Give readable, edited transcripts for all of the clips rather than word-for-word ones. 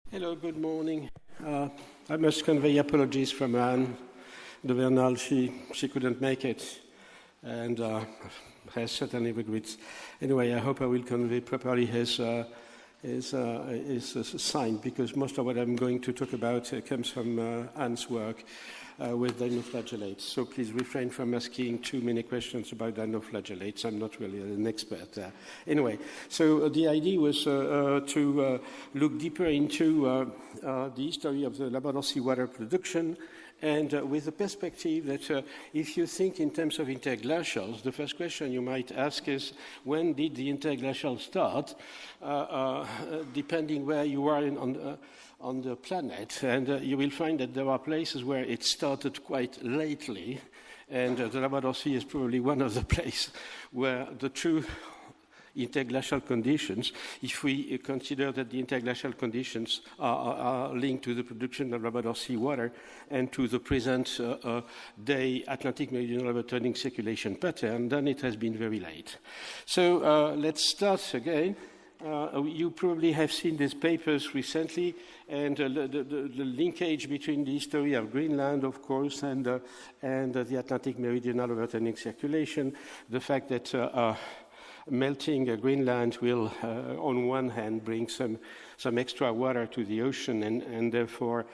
Hello, good morning. I must convey apologies from Anne de Bernal. She couldn't make it and has certainly regrets. Anyway, I hope I will convey properly his sign, because most of what I'm going to talk about comes from Anne's work with dinoflagellates. So please refrain from asking too many questions about dinoflagellates. I'm not really an expert there. Anyway, so the idea was to look deeper into the history of the Labrador seawater production, and with the perspective that if you think in terms of interglacials, the first question you might ask is, when did the interglacial start, depending where you are on the planet? And you will find that there are places where it started quite lately, and the Labrador Sea is probably one of the places where the true interglacial conditions, if we consider that the interglacial conditions are linked to the production of Labrador seawater and to the present day Atlantic meridional overturning circulation pattern, then it has been very late. So let's start again. You probably have seen these papers recently, and the linkage between the history of Greenland, of course, and the Atlantic meridional overturning circulation, the fact that melting Greenland will, on one hand, bring some extra water to the ocean and therefore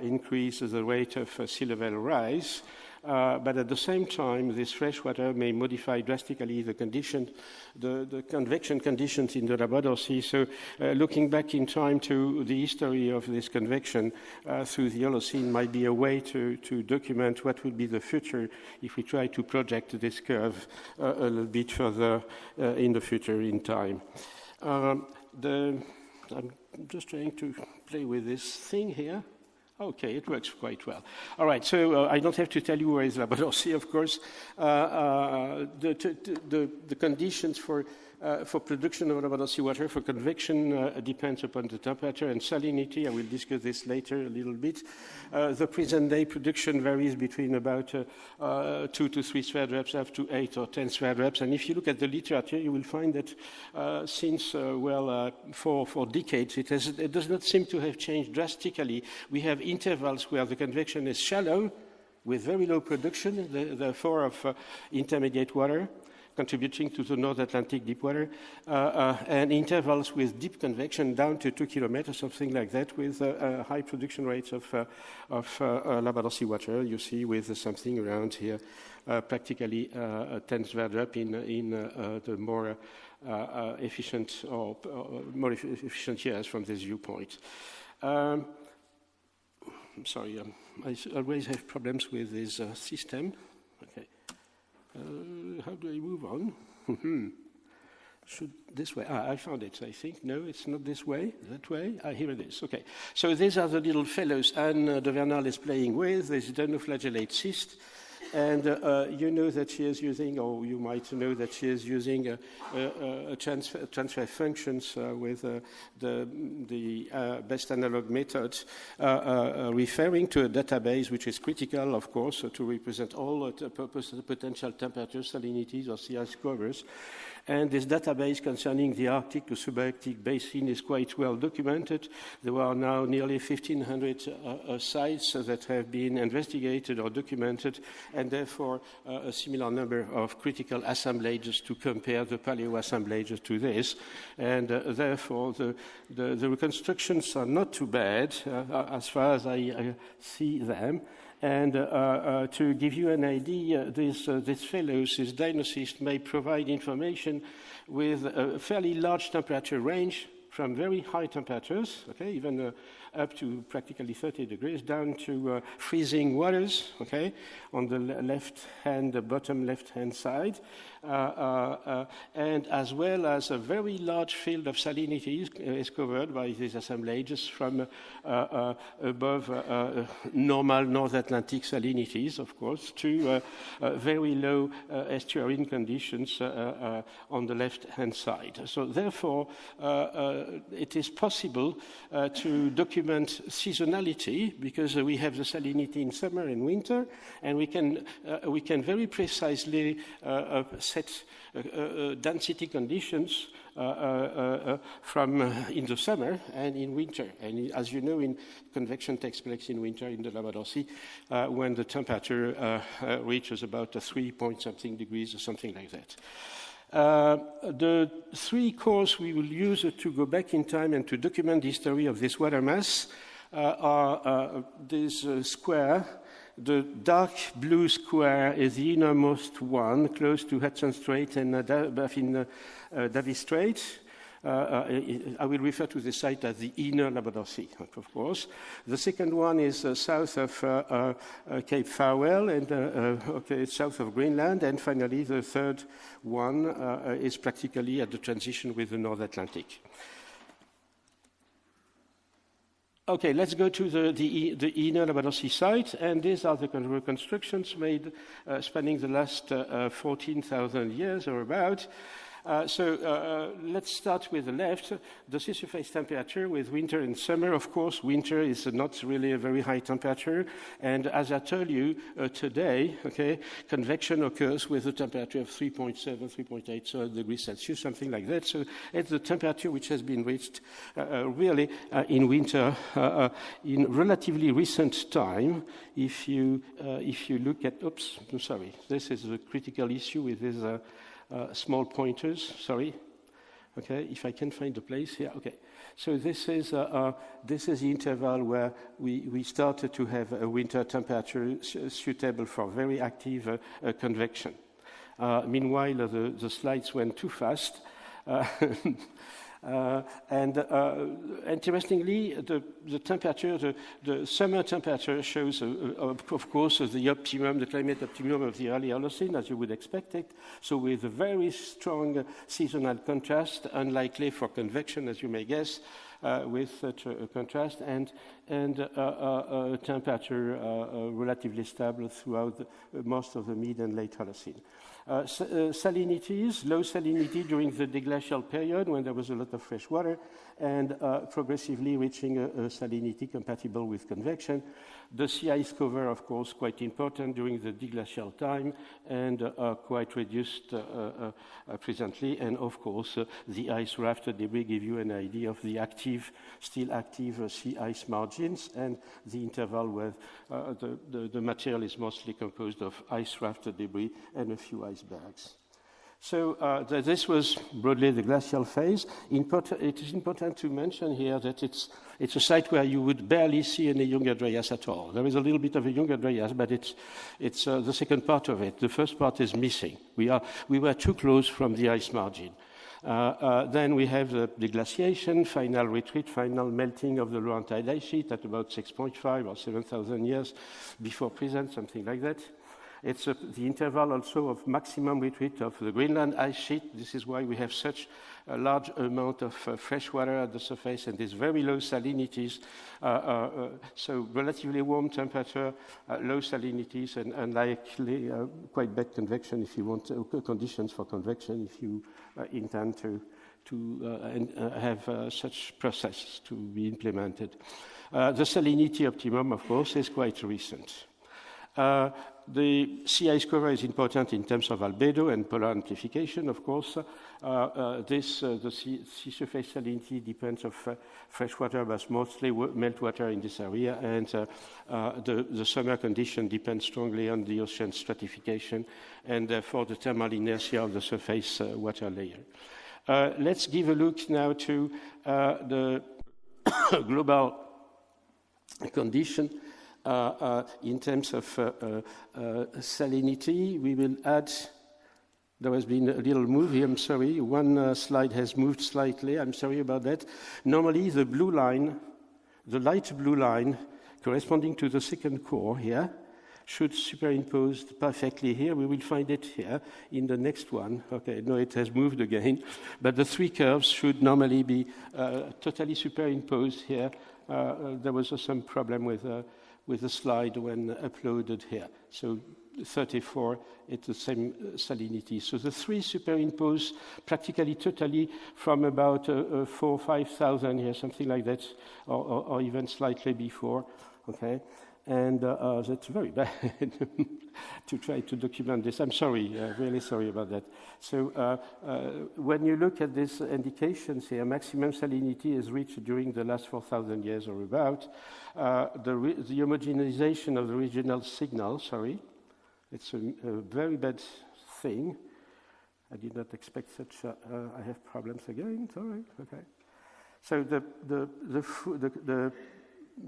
increase the rate of sea level rise. But at the same time, this fresh water may modify drastically the condition, the convection conditions in the Labrador Sea. So looking back in time to the history of this convection through the Holocene might be a way to document what would be the future if we try to project this curve a little bit further in the future in time. I'm just trying to play with this thing here. Okay, it works quite well. All right, so I don't have to tell you where is Labrador Sea, of course. The conditions for production of Labrador seawater, for convection, depends upon the temperature and salinity. I will discuss this later a little bit. The present-day production varies between about 2 to 3 sphere drops up to 8 or 10 sphere drops. And if you look at the literature, you will find that since, for decades, it does not seem to have changed drastically. We have intervals where the convection is shallow, with very low production, therefore of intermediate water, contributing to the North Atlantic deep water, and intervals with deep convection down to 2 kilometers, something like that, with high production rates of Labrador seawater. You see with something around here, practically 10 sphere drop in the more efficient or more efficient years from this viewpoint. I'm sorry, I always have problems with this system. Okay. How do I move on? Should this way? I found it, I think. No, it's not this way. That way? Here it is. Okay. So these are the little fellows Anne de Bernal is playing with. This dinoflagellate cyst. And you know that she is using, or you might know that she is using transfer functions with the best analog method, referring to a database which is critical, of course, to represent all potential temperatures, salinities, or sea ice covers. And this database concerning the Arctic to subarctic basin is quite well documented. There are now nearly 1,500 sites that have been investigated or documented, and therefore a similar number of critical assemblages to compare the paleo assemblages to this. And therefore the reconstructions are not too bad as far as I see them. And to give you an idea, this fellows, this dinocyst, may provide information with a fairly large temperature range from very high temperatures, okay, even up to practically 30 degrees, down to freezing waters, okay, on the bottom left-hand side, and as well as a very large field of salinity is covered by these assemblages from above normal North Atlantic salinities, of course, to very low estuarine conditions on the left-hand side. So therefore, it is possible to document document seasonality because we have the salinity in summer and winter, and we can very precisely set density conditions from in the summer and in winter. And as you know, convection takes place in winter in the Labrador Sea when the temperature reaches about 3 point something degrees or something like that. The three cores we will use to go back in time and to document the history of this water mass are this square. The dark blue square is the innermost one, close to Hudson Strait and Davis Strait. I will refer to the site as the inner Labrador Sea, of course. The second one is south of Cape Farewell and south of Greenland. And finally, the third one is practically at the transition with the North Atlantic. Okay, let's go to the inner Labrador Sea site, and these are the reconstructions made spanning the last 14,000 years or about. Let's start with the left, the sea surface temperature with winter and summer. Of course, winter is not really a very high temperature, and as I told you today, convection occurs with a temperature of 3.7, 3.8 degrees Celsius, something like that. So it's the temperature which has been reached really in winter in relatively recent time. If you look at, oops, I'm sorry, this is a critical issue with this. Small pointers, sorry. Okay, if I can find the place here. Okay, so this is the interval where we started to have a winter temperature suitable for very active convection. Meanwhile, the slides went too fast. Interestingly, the temperature, the summer temperature shows, of course, the optimum, the climate optimum of the early Holocene, as you would expect it. So with a very strong seasonal contrast, unlikely for convection, as you may guess, with such a contrast, and temperature relatively stable throughout most of the mid and late Holocene. Salinities, low salinity during the deglacial period when there was a lot of fresh water, and progressively reaching a salinity compatible with convection. The sea ice cover, of course, quite important during the deglacial time, and quite reduced presently. And of course, the ice raft debris give you an idea of the still active sea ice margins, and the interval where the material is mostly composed of ice raft debris and a few icebergs. So this was broadly the glacial phase. It is important to mention here that it's a site where you would barely see any Younger Dryas at all. There is a little bit of a Younger Dryas, but it's the second part of it. The first part is missing. We were too close from the ice margin. Then we have the glaciation, final retreat, final melting of the Laurentide ice sheet at about 6.5 or 7,000 years before present, something like that. It's the interval also of maximum retreat of the Greenland ice sheet. This is why we have such a large amount of fresh water at the surface and these very low salinities. So relatively warm temperature, low salinities, and unlikely quite bad convection if you want conditions for convection if you intend to have such process to be implemented. The salinity optimum, of course, is quite recent. The sea ice cover is important in terms of albedo and polar amplification, of course. The sea surface salinity depends on fresh water, but mostly meltwater in this area, and the summer condition depends strongly on the ocean stratification and therefore the thermal inertia of the surface water layer. Let's give a look now to the global condition. In terms of salinity, we will add, there has been a little move here, I'm sorry, one slide has moved slightly, I'm sorry about that. Normally the blue line, the light blue line corresponding to the second core here, should superimpose perfectly here. We will find it here in the next one. Okay, no, it has moved again, but the three curves should normally be totally superimposed here. There was some problem with the slide when uploaded here. So 34 at the same salinity. So the three superimpose practically totally from about 4,000 or 5,000 years, something like that, or even slightly before, okay? And that's very bad to try to document this. I'm sorry, really sorry about that. So when you look at these indications here, maximum salinity is reached during the last 4,000 years or about. The homogenization of the regional signal, sorry, it's a very bad thing. I did not expect such, I have problems again, sorry, okay. So the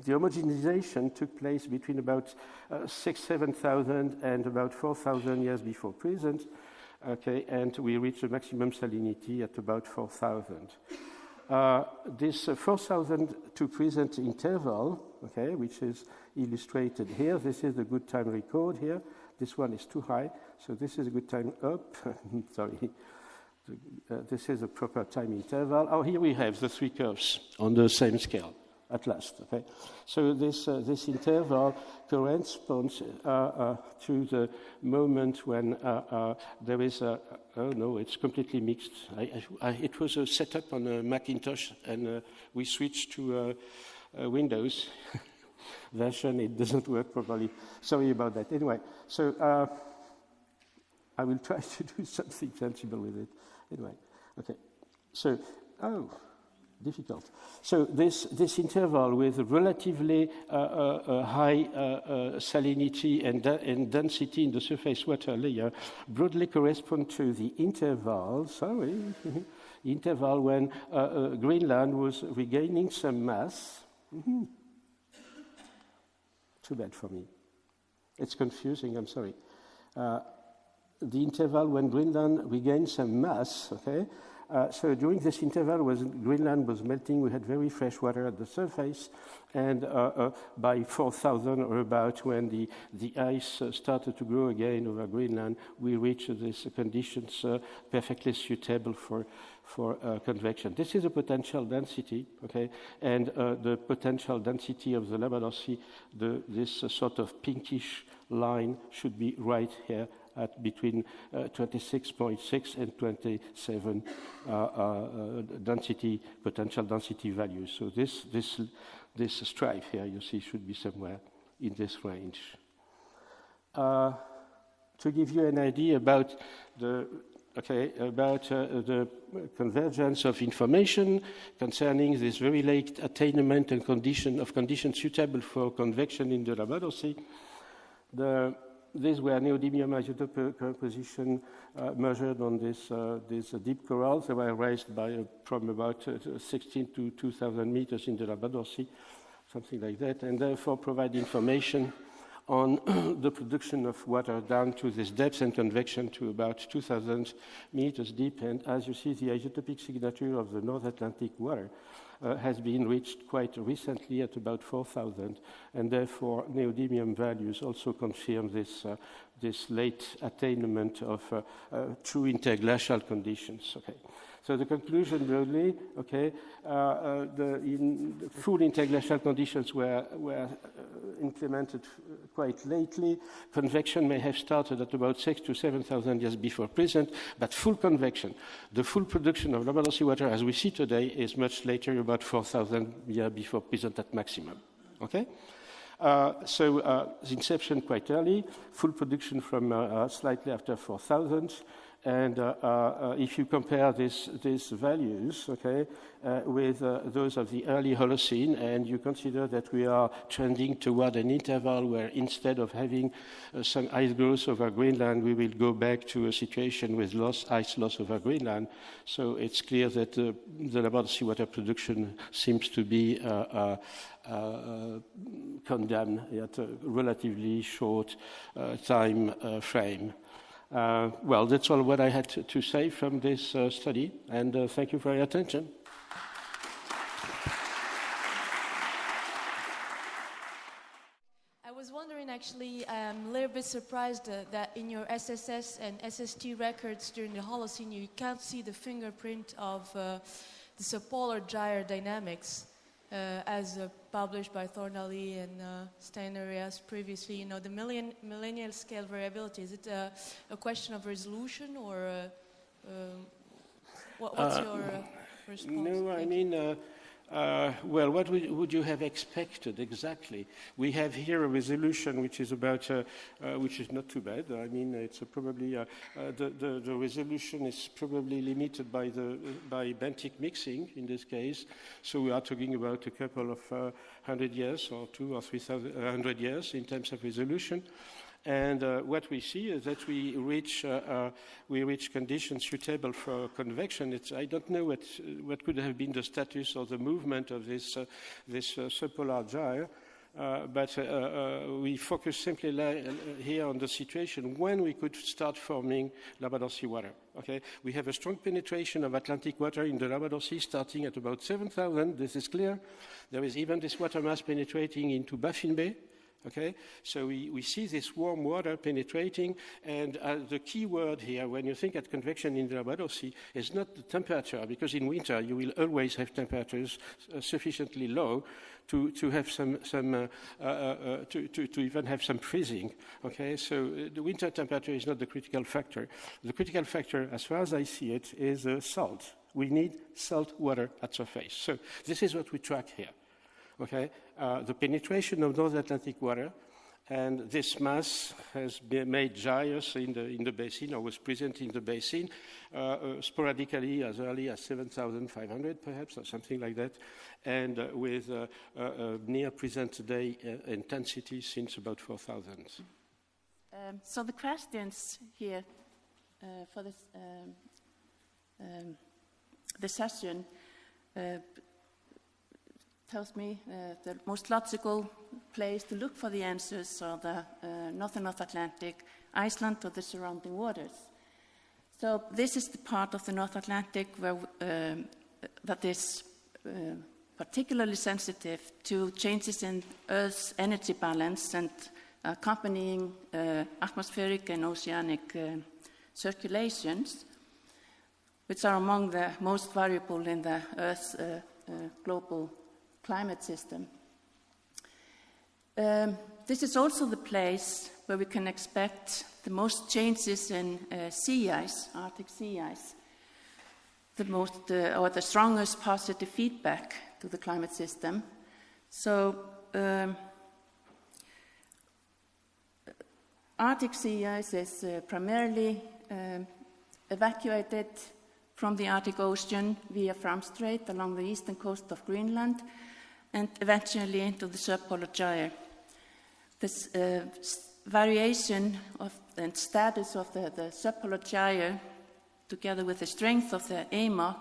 homogenization took place between about 6,000–7,000 and about 4,000 years before present, okay, and we reached the maximum salinity at about 4,000. This 4,000 to present interval, okay, which is illustrated here, this is the good time record here. This one is too high, so this is a good time up. Sorry. This is a proper time interval. Oh, here we have the three curves on the same scale. At last, okay. So this interval corresponds to the moment when there is a. Oh no, it's completely mixed. It was a setup on a Macintosh, and we switched to Windows version. It doesn't work properly. Sorry about that. Anyway, so I will try to do something sensible with it. Anyway, okay. So difficult. So this interval with relatively high salinity and density in the surface water layer broadly correspond to the interval, interval when Greenland was regaining some mass. Too bad for me. It's confusing, I'm sorry. The interval when Greenland regained some mass, okay? So during this interval, when Greenland was melting, we had very fresh water at the surface, and by 4,000 or about, when the ice started to grow again over Greenland, we reached these conditions perfectly suitable for convection. This is a potential density, okay, and the potential density of the Labrador Sea, this sort of pinkish line should be right here at between 26.6 and 27 potential density values. So this stripe here, you see, should be somewhere in this range. To give you an idea about the convergence of information concerning this very late attainment and conditions suitable for convection in the Labrador Sea, these were neodymium isotope composition measured on these deep corals. They were raised from about 16 to 2,000 meters in the Labrador Sea, something like that, and therefore provide information on the production of water down to this depth and convection to about 2,000 meters deep. And as you see, the isotopic signature of the North Atlantic water has been reached quite recently at about 4,000, and therefore neodymium values also confirm this late attainment of true interglacial conditions. Okay. So the conclusion broadly, okay, the full interglacial conditions were implemented quite lately. Convection may have started at about 6,000 to 7,000 years before present, but full convection, the full production of Labrador Sea water as we see today is much later, about 4,000 years before present at maximum. Okay? So the inception quite early, full production from slightly after 4,000. And if you compare these values, okay, with those of the early Holocene, and you consider that we are trending toward an interval where instead of having some ice growth over Greenland, we will go back to a situation with ice loss over Greenland. So it's clear that the Labrador seawater production seems to be condemned at a relatively short time frame. Well, that's all what I had to say from this study, and thank you for your attention. I was wondering, actually, I'm a little bit surprised that in your SSS and SST records during the Holocene, you can't see the fingerprint of the subpolar gyre dynamics. as published by Thornalley and Steinerias previously, you know, the millennial scale variability, is it a question of resolution or what's your response? No, I mean, well, what would you have expected exactly? We have here a resolution which is about, which is not too bad. I mean, it's probably the resolution is probably limited by benthic mixing in this case. So we are talking about a couple of 100 years or 200 or 300 years in terms of resolution. And what we see is that we reach conditions suitable for convection. I don't know what could have been the status or the movement of this subpolar gyre, but we focus simply here on the situation when we could start forming Labrador seawater. Okay, we have a strong penetration of Atlantic water in the Labrador Sea, starting at about 7,000. This is clear. There is even this water mass penetrating into Baffin Bay. Okay, so we see this warm water penetrating, and the key word here, when you think at convection in the Labrador Sea, is not the temperature, because in winter you will always have temperatures sufficiently low to have to even have some freezing. Okay, so the winter temperature is not the critical factor. The critical factor, as far as I see it, is salt. We need salt water at surface. So this is what we track here. Okay, the penetration of North Atlantic water, and this mass has been made gyres in the basin, or was present in the basin, sporadically as early as 7,500 perhaps, or something like that, and with near present day intensity since about 4,000. So the questions here for this the session tells me the most logical place to look for the answers are the North and North Atlantic, Iceland, or the surrounding waters. So this is the part of the North Atlantic where that is particularly sensitive to changes in Earth's energy balance and accompanying atmospheric and oceanic circulations, which are among the most variable in the Earth's global climate system. This is also the place where we can expect the most changes in sea ice, Arctic sea ice, or the strongest positive feedback to the climate system. So Arctic sea ice is primarily evacuated from the Arctic Ocean via Fram Strait along the eastern coast of Greenland and eventually into the subpolar gyre. This variation and status of the subpolar gyre, together with the strength of the AMOC,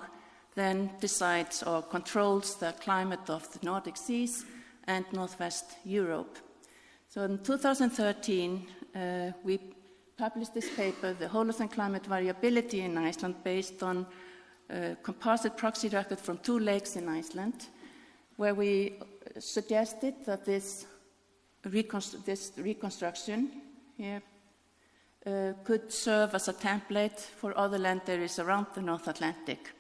then decides or controls the climate of the Nordic seas and Northwest Europe. So in 2013, we published this paper, The Holocene Climate Variability in Iceland, based on a composite proxy record from 2 lakes in Iceland, where we suggested that this reconstruction here could serve as a template for other land areas around the North Atlantic.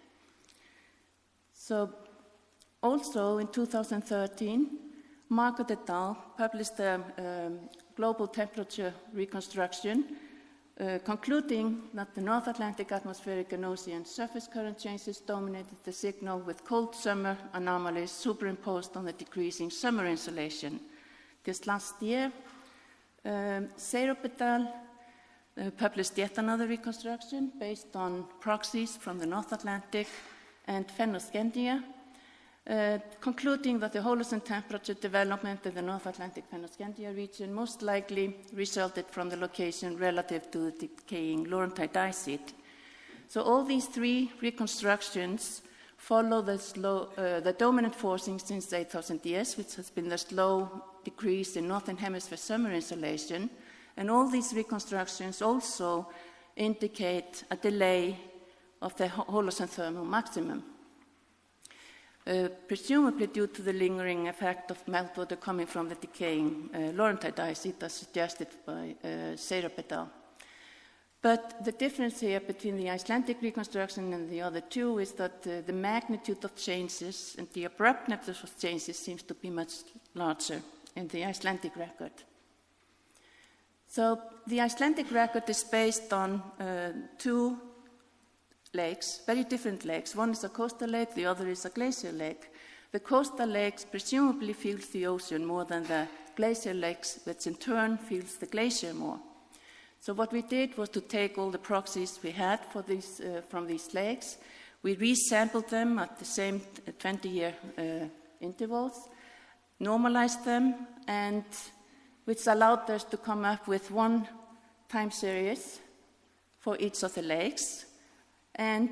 So also in 2013, Margaret et al. Published a global temperature reconstruction, concluding that the North Atlantic atmospheric and ocean surface current changes dominated the signal, with cold summer anomalies superimposed on the decreasing summer insolation. This last year, Sandeep et al. Published yet another reconstruction based on proxies from the North Atlantic and Fennoscandia, concluding that the Holocene temperature development in the North Atlantic Fennoscandia region most likely resulted from the location relative to the decaying Laurentide ice sheet. So all these 3 reconstructions follow the dominant forcing since 8,000 years, which has been the slow decrease in Northern Hemisphere summer insolation. And all these reconstructions also indicate a delay of the Holocene thermal maximum, presumably due to the lingering effect of meltwater coming from the decaying Laurentide ice sheet, as suggested by Sandeep et al. But the difference here between the Icelandic reconstruction and the other two is that the magnitude of changes and the abruptness of changes seems to be much larger in the Icelandic record. So the Icelandic record is based on two lakes, very different lakes. One is a coastal lake, the other is a glacial lake. The coastal lakes presumably feels the ocean more than the glacial lakes, which in turn feels the glacier more. So what we did was to take all the proxies we had for these, from these lakes. We resampled them at the same 20-year intervals, normalized them, and which allowed us to come up with one time series for each of the lakes. And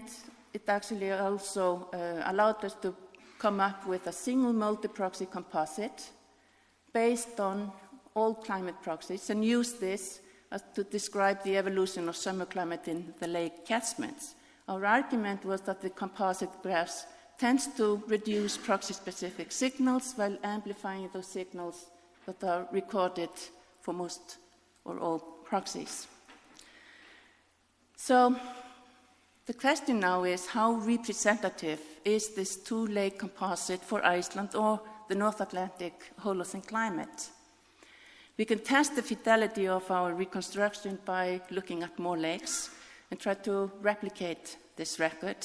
it actually also allowed us to come up with a single multi-proxy composite based on all climate proxies and use this to describe the evolution of summer climate in the lake catchments. Our argument was that the composite graphs tends to reduce proxy-specific signals while amplifying those signals that are recorded for most or all proxies. So the question now is, how representative is this two-lake composite for Iceland or the North Atlantic Holocene climate? We can test the fidelity of our reconstruction by looking at more lakes and try to replicate this record.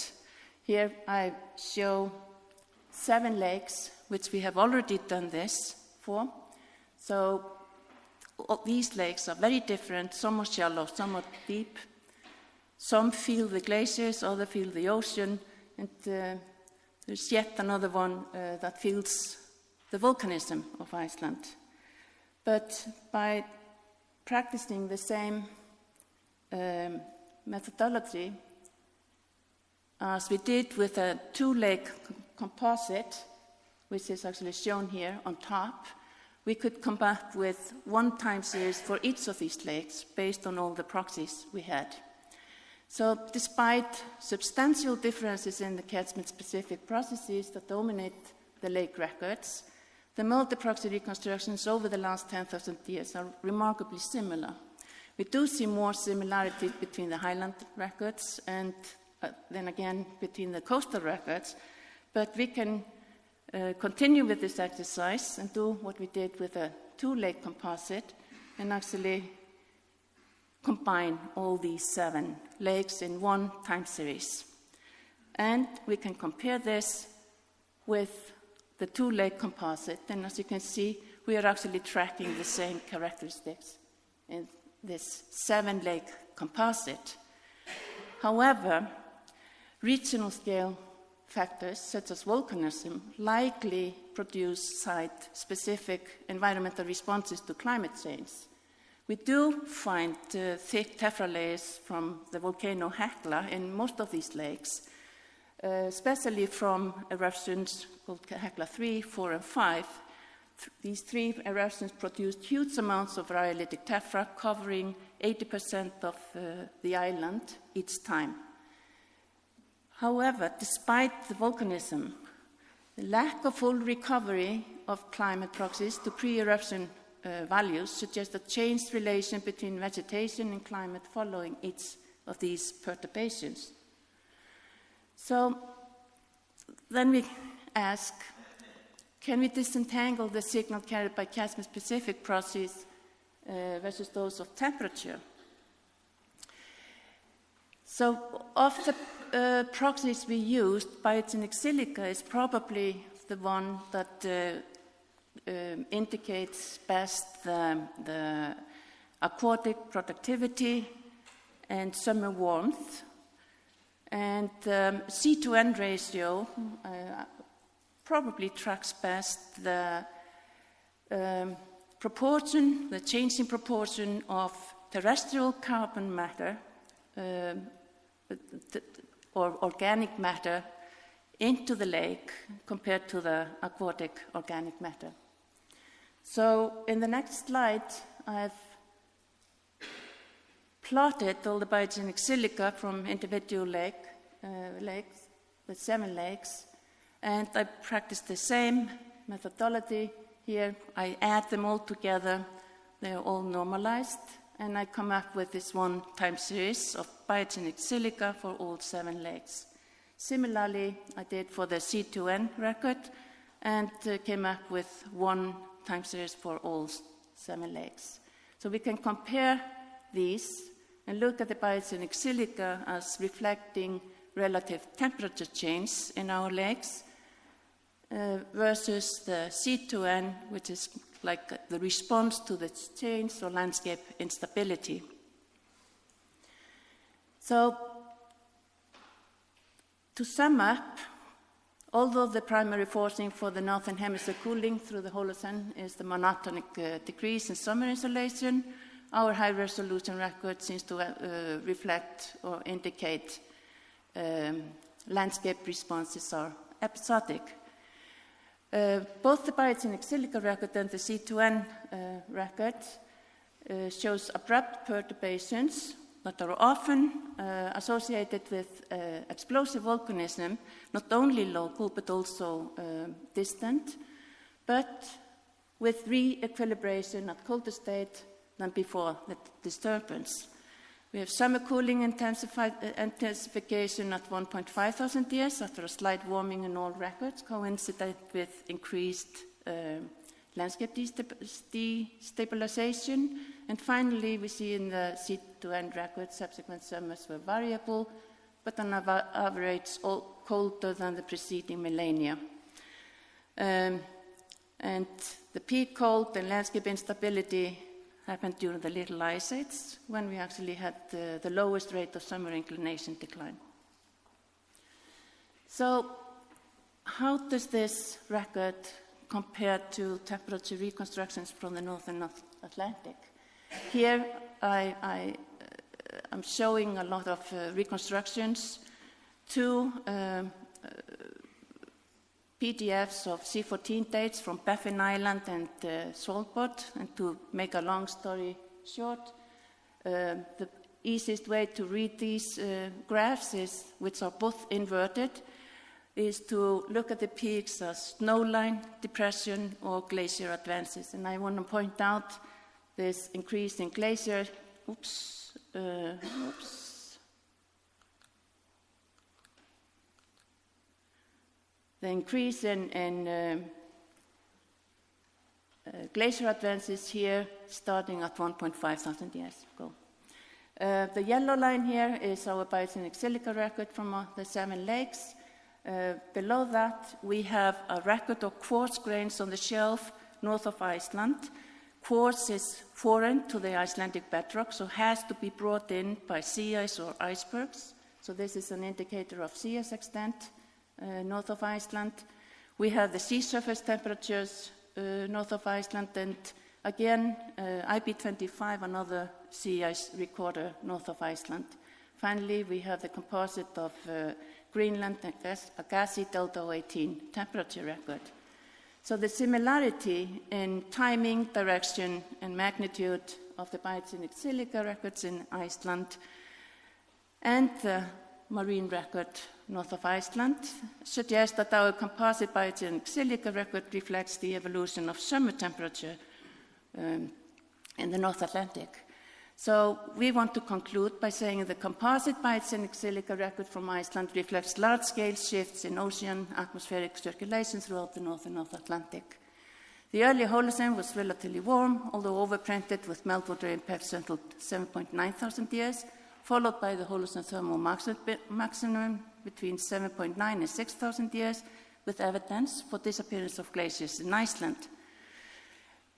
Here I show 7 lakes, which we have already done this for. So these lakes are very different. Some are shallow, some are deep. Some feel the glaciers, others feel the ocean, and there's yet another one that feels the volcanism of Iceland. But by practicing the same methodology as we did with a two-lake composite, which is actually shown here on top, we could come up with one time series for each of these lakes based on all the proxies we had. So despite substantial differences in the catchment-specific processes that dominate the lake records, the multi-proxy reconstructions over the last 10,000 years are remarkably similar. We do see more similarities between the highland records and then again between the coastal records, but we can continue with this exercise and do what we did with a two-lake composite and actually combine all these 7 lakes in one time series. And we can compare this with the two-lake composite, and as you can see, we are actually tracking the same characteristics in this 7-lake composite. However, regional scale factors such as volcanism likely produce site-specific environmental responses to climate change. We do find thick tephra layers from the volcano Hekla in most of these lakes, especially from eruptions called Hekla 3, 4, and 5. These 3 eruptions produced huge amounts of rhyolitic tephra, covering 80% of the island each time. However, despite the volcanism, the lack of full recovery of climate proxies to pre-eruption values suggests a changed relation between vegetation and climate following each of these perturbations. So then we ask, can we disentangle the signal carried by catchment-specific processes versus those of temperature? So of the proxies we used, biogenic silica is probably the one that indicates best the aquatic productivity and summer warmth. And C/N ratio probably tracks best the proportion, the changing proportion of terrestrial carbon matter or organic matter into the lake compared to the aquatic organic matter. So in the next slide, I've plotted all the biogenic silica from individual lakes, the 7 lakes, and I practiced the same methodology here. I add them all together. They're all normalized, and I come up with this one time series of biogenic silica for all 7 lakes. Similarly, I did for the C2N record and came up with one time series for all 7 lakes. So we can compare these and look at the biogenic silica as reflecting relative temperature change in our lakes versus the C2N, which is like the response to the change or landscape instability. So, to sum up, although the primary forcing for the northern hemisphere cooling through the Holocene is the monotonic decrease in summer insolation, our high-resolution record seems to reflect or indicate landscape responses are episodic. Both the biogenic silica record and the C2N record shows abrupt perturbations that are often associated with explosive volcanism, not only local but also distant, but with re-equilibration at colder state than before the disturbance. We have summer cooling intensification at 1.5 thousand years after a slight warming in all records, coincident with increased landscape destabilization. And finally, we see in the C2N record subsequent summers were variable, but on average colder than the preceding millennia. And the peak cold and landscape instability happened during the Little Ice Age, when we actually had the lowest rate of summer inclination decline. So, how does this record compare to temperature reconstructions from the North and North Atlantic? Here, I'm showing a lot of reconstructions, 2 PDFs of C14 dates from Baffin Island and Svalbard, and to make a long story short, the easiest way to read these graphs, which are both inverted, is to look at the peaks as snowline depression or glacier advances. And I want to point out this increase in glacier, the increase in glacier advances here starting at 1.5 thousand years ago. The yellow line here is our biogenic silica record from the 7 lakes. Below that, we have a record of quartz grains on the shelf north of Iceland. Quartz is foreign to the Icelandic bedrock, so has to be brought in by sea ice or icebergs. So this is an indicator of sea ice extent north of Iceland. We have the sea surface temperatures north of Iceland, and again, IP25, another sea ice recorder north of Iceland. Finally, we have the composite of Greenland and Agassiz Delta 018 temperature record. So the similarity in timing, direction, and magnitude of the biogenic silica records in Iceland and the marine record north of Iceland suggests that our composite biogenic silica record reflects the evolution of summer temperature in the North Atlantic. So we want to conclude by saying the composite biogenic silica record from Iceland reflects large-scale shifts in ocean atmospheric circulation throughout the North and North Atlantic. The early Holocene was relatively warm, although overprinted with meltwater impacts until 7.9 thousand years, followed by the Holocene thermal maximum between 7.9 and 6,000 years, with evidence for disappearance of glaciers in Iceland.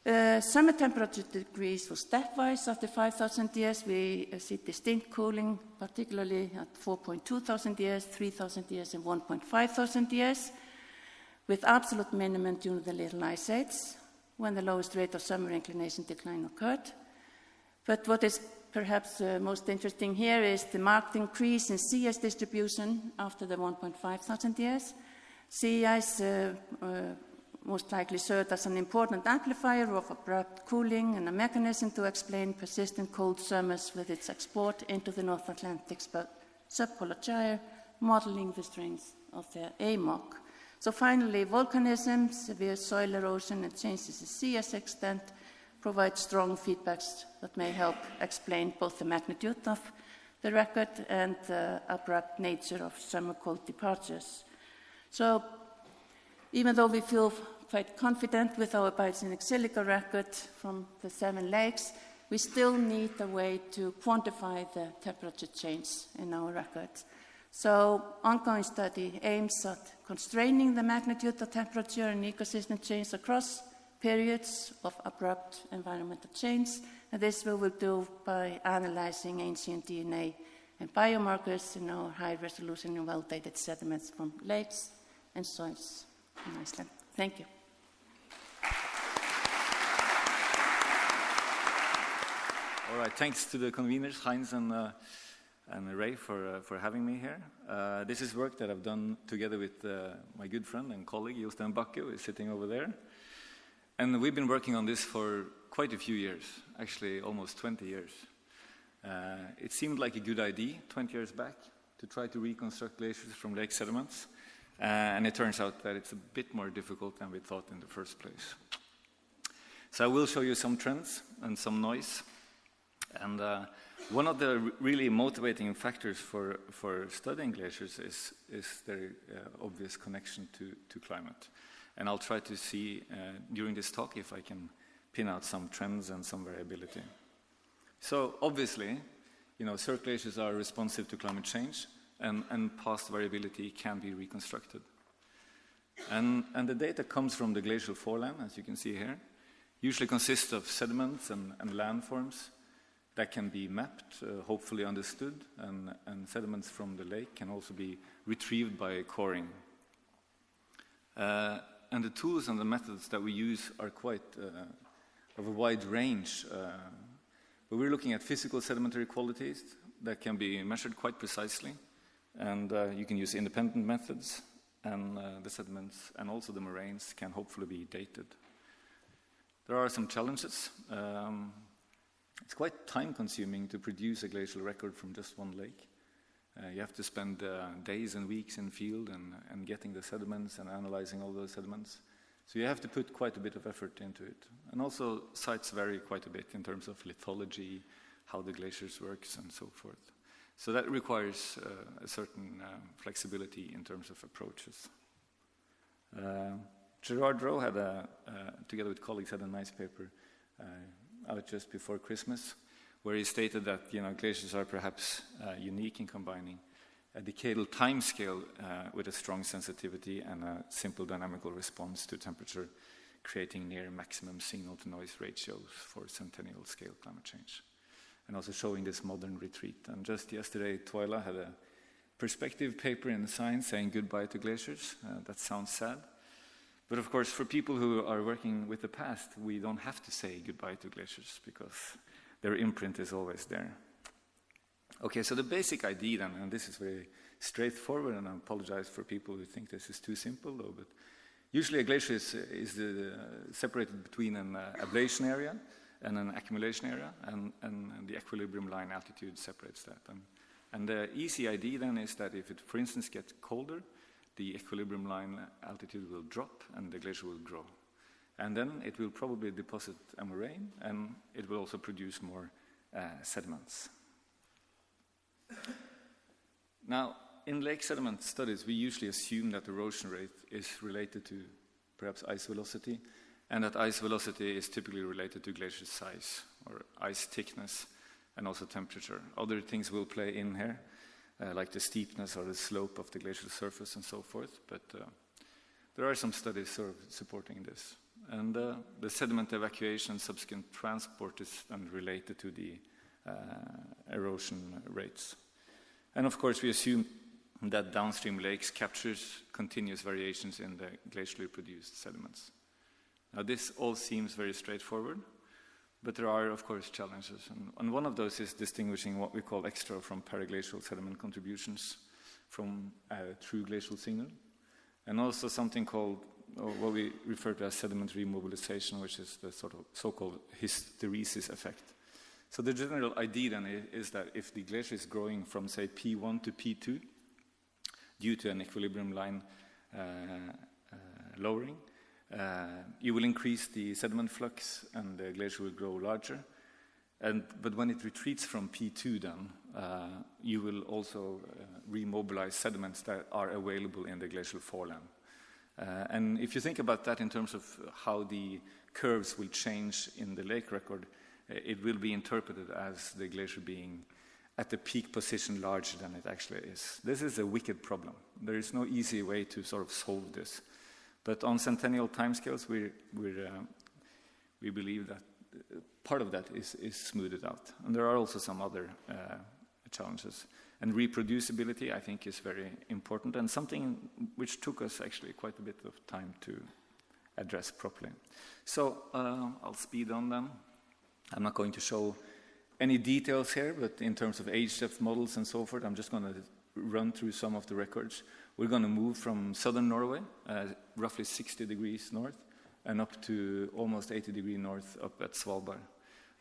Summer temperature decrease was stepwise after 5,000 years. We see distinct cooling, particularly at 4.2 thousand years, 3,000 years, and 1.5 thousand years, with absolute minimum during the Little Ice Age, when the lowest rate of summer inclination decline occurred. But what is perhaps most interesting here is the marked increase in sea ice distribution after the 1.5 thousand years. Sea ice most likely served as an important amplifier of abrupt cooling and a mechanism to explain persistent cold summers with its export into the North Atlantic subpolar gyre, modeling the strength of the AMOC. So finally, volcanism, severe soil erosion, and changes in sea ice extent provide strong feedbacks that may help explain both the magnitude of the record and the abrupt nature of some cold departures. So, even though we feel quite confident with our biogenic silica record from the 7 lakes, we still need a way to quantify the temperature change in our records. So, ongoing study aims at constraining the magnitude of temperature and ecosystem change across periods of abrupt environmental change, and this we will do by analyzing ancient DNA and biomarkers in our high-resolution and well-dated sediments from lakes and soils in Iceland. Thank you. All right, thanks to the conveners, Heinz and Ray, for having me here. This is work that I've done together with my good friend and colleague, Øyvind Paasche, who is sitting over there. And we've been working on this for quite a few years, actually almost 20 years. It seemed like a good idea 20 years back to try to reconstruct glaciers from lake sediments. And it turns out that it's a bit more difficult than we thought in the first place. So I will show you some trends and some noise. And one of the really motivating factors for studying glaciers is their obvious connection to climate. And I'll try to see during this talk if I can pin out some trends and some variability. So obviously, cirque glaciers are responsive to climate change, and past variability can be reconstructed. And the data comes from the glacial foreland, as you can see here. Usually consists of sediments and landforms that can be mapped, hopefully understood, and sediments from the lake can also be retrieved by coring. And the tools and the methods that we use are quite of a wide range. But we're looking at physical sedimentary qualities that can be measured quite precisely. And you can use independent methods, and the sediments and also the moraines can hopefully be dated. There are some challenges. It's quite time-consuming to produce a glacial record from just one lake. You have to spend days and weeks in field and getting the sediments and analyzing all those sediments. So you have to put quite a bit of effort into it. And also sites vary quite a bit in terms of lithology, how the glaciers works, and so forth. So that requires a certain flexibility in terms of approaches. Gerard Rowe had together with colleagues, had a nice paper out just before Christmas, where he stated that glaciers are perhaps unique in combining a decadal timescale with a strong sensitivity and a simple dynamical response to temperature, creating near maximum signal-to-noise ratios for centennial scale climate change. And also showing this modern retreat. And just yesterday, Twyla had a perspective paper in Science saying goodbye to glaciers. That sounds sad. But of course, for people who are working with the past, we don't have to say goodbye to glaciers because their imprint is always there. Okay, so the basic idea then, and this is very straightforward, and I apologize for people who think this is too simple though, but usually a glacier is separated between an ablation area and an accumulation area, and the equilibrium line altitude separates that. And the easy idea then is that if it, for instance, gets colder, the equilibrium line altitude will drop and the glacier will grow. And then it will probably deposit a moraine, and it will also produce more sediments. Now, in lake sediment studies, we usually assume that erosion rate is related to perhaps ice velocity, and that ice velocity is typically related to glacier size, or ice thickness, and also temperature. Other things will play in here, like the steepness or the slope of the glacial surface and so forth, but there are some studies sort of supporting this. And the sediment evacuation and subsequent transport is then related to the erosion rates. And of course, we assume that downstream lakes captures continuous variations in the glacially produced sediments. Now, this all seems very straightforward, but there are, of course, challenges. And one of those is distinguishing what we call extra from paraglacial sediment contributions from true glacial signal, and also something called what we refer to as sedimentary mobilization, which is the sort of so-called hysteresis effect. So the general idea then is that if the glacier is growing from, say, P1 to P2 due to an equilibrium line lowering, you will increase the sediment flux and the glacier will grow larger. But when it retreats from P2 then, you will also remobilize sediments that are available in the glacial foreland. And if you think about that in terms of how the curves will change in the lake record, it will be interpreted as the glacier being at the peak position larger than it actually is. This is a wicked problem. There is no easy way to sort of solve this. But on centennial timescales, we believe that part of that is smoothed out. And there are also some other challenges. And reproducibility, I think, is very important and something which took us actually quite a bit of time to address properly. So I'll speed on them. I'm not going to show any details here, but in terms of age depth models and so forth, I'm just going to run through some of the records. We're going to move from southern Norway, roughly 60 degrees north, and up to almost 80 degrees north up at Svalbard.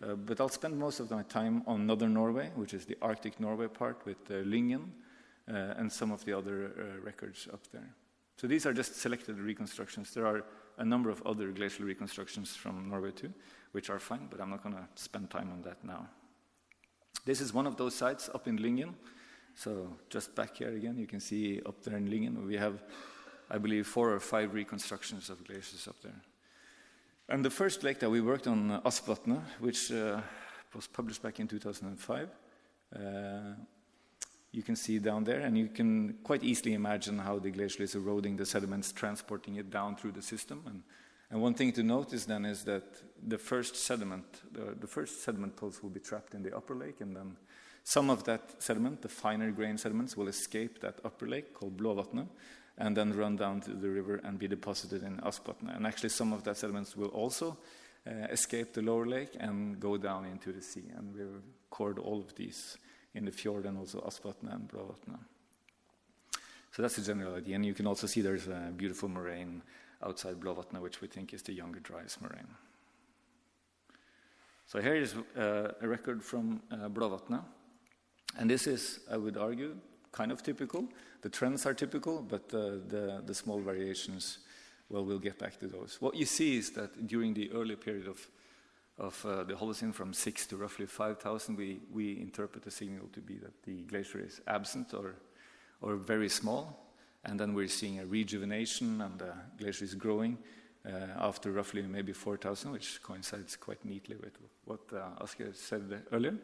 But I'll spend most of my time on northern Norway, which is the Arctic Norway part with Lyngen and some of the other records up there. So these are just selected reconstructions. There are a number of other glacial reconstructions from Norway too, which are fine, but I'm not going to spend time on that now. This is one of those sites up in Lyngen. So just back here again, you can see up there in Lyngen, we have, I believe, 4 or 5 reconstructions of glaciers up there. And the first lake that we worked on, Aspvatnet, which was published back in 2005, you can see down there, and you can quite easily imagine how the glacier is eroding the sediments, transporting it down through the system. And one thing to notice then is that the first sediment pulse will be trapped in the upper lake, and then some of that sediment, the finer grain sediments, will escape that upper lake called Blåvatnet, and then run down to the river and be deposited in Aspvatnet. And actually some of that sediments will also escape the lower lake and go down into the sea. And we record all of these in the fjord and also Aspvatnet and Blåvatnet. So that's the general idea. And you can also see there's a beautiful moraine outside Blåvatnet, which we think is the Younger Dryas moraine. So here is a record from Blåvatnet. And this is, I would argue, kind of typical. The trends are typical, but the small variations, well, we'll get back to those. What you see is that during the early period of the Holocene, from 6 to roughly 5,000, we interpret the signal to be that the glacier is absent or very small. And then we're seeing a rejuvenation, and the glacier is growing after roughly maybe 4,000, which coincides quite neatly with what Áslaug said earlier.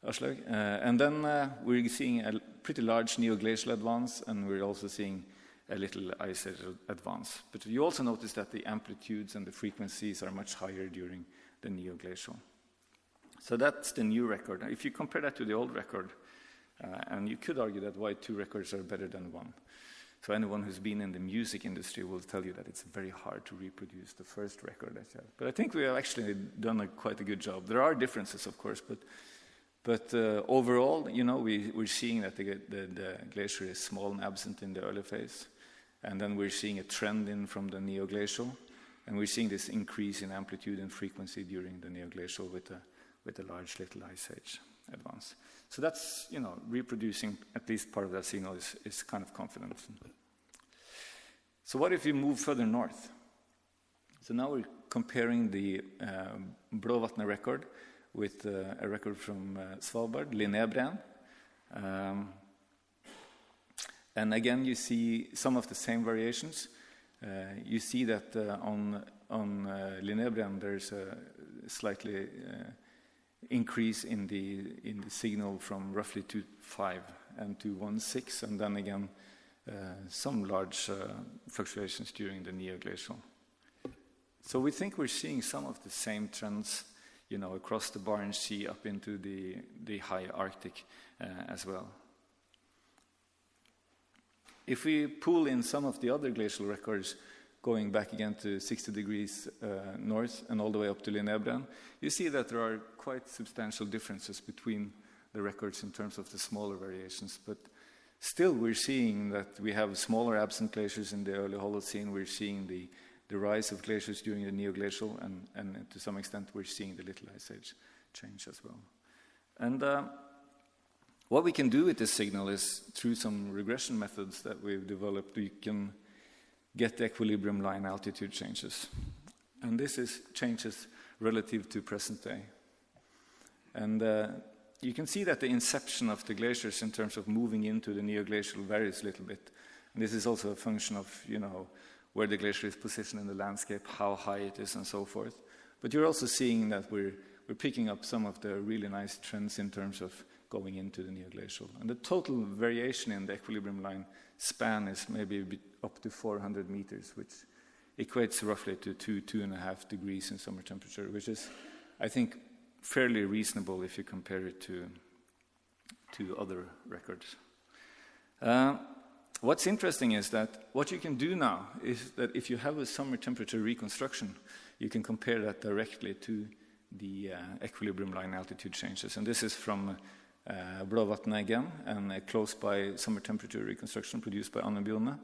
And then we're seeing a pretty large neoglacial advance, and we're also seeing a little ice age advance. But you also notice that the amplitudes and the frequencies are much higher during the neoglacial. So that's the new record. If you compare that to the old record, and you could argue that why 2 records are better than 1. So anyone who's been in the music industry will tell you that it's very hard to reproduce the first record. But I think we have actually done quite a good job. There are differences, of course, but overall, you know, we're seeing that the glacier is small and absent in the early phase. And then we're seeing a trend in from the neoglacial. And we're seeing this increase in amplitude and frequency during the neoglacial with a large little ice age advance. So that's, you know, reproducing at least part of that signal is kind of confident. So what if we move further north? So now we're comparing the Blåvatnet record with a record from Svalbard, Linnébreen. And again, you see some of the same variations. You see that on Linnébreen there's a slightly increase in the signal from roughly 2.5 and to 1.6, and then again some large fluctuations during the neoglacial. So we think we're seeing some of the same trends, you know, across the Barents Sea up into the high Arctic as well. If we pull in some of the other glacial records, going back again to 60 degrees north and all the way up to Linnébreen, you see that there are quite substantial differences between the records in terms of the smaller variations. But still, we're seeing that we have smaller absent glaciers in the early Holocene. We're seeing the rise of glaciers during the neoglacial, and to some extent, we're seeing the little ice age change as well. And what we can do with this signal is, through some regression methods that we've developed, we can get the equilibrium line altitude changes. And this is changes relative to present day. And you can see that the inception of the glaciers in terms of moving into the neoglacial varies a little bit. And this is also a function of, where the glacier is positioned in the landscape, how high it is, and so forth. But you're also seeing that we're picking up some of the really nice trends in terms of going into the neoglacial. And the total variation in the equilibrium line span is maybe a bit up to 400 meters, which equates roughly to 2.5 degrees in summer temperature, which is, I think, fairly reasonable if you compare it to other records. What's interesting is that what you can do now is that if you have a summer temperature reconstruction, you can compare that directly to the equilibrium line altitude changes. And this is from Blåvatn again, and a close-by summer temperature reconstruction produced by Anne Bjorne.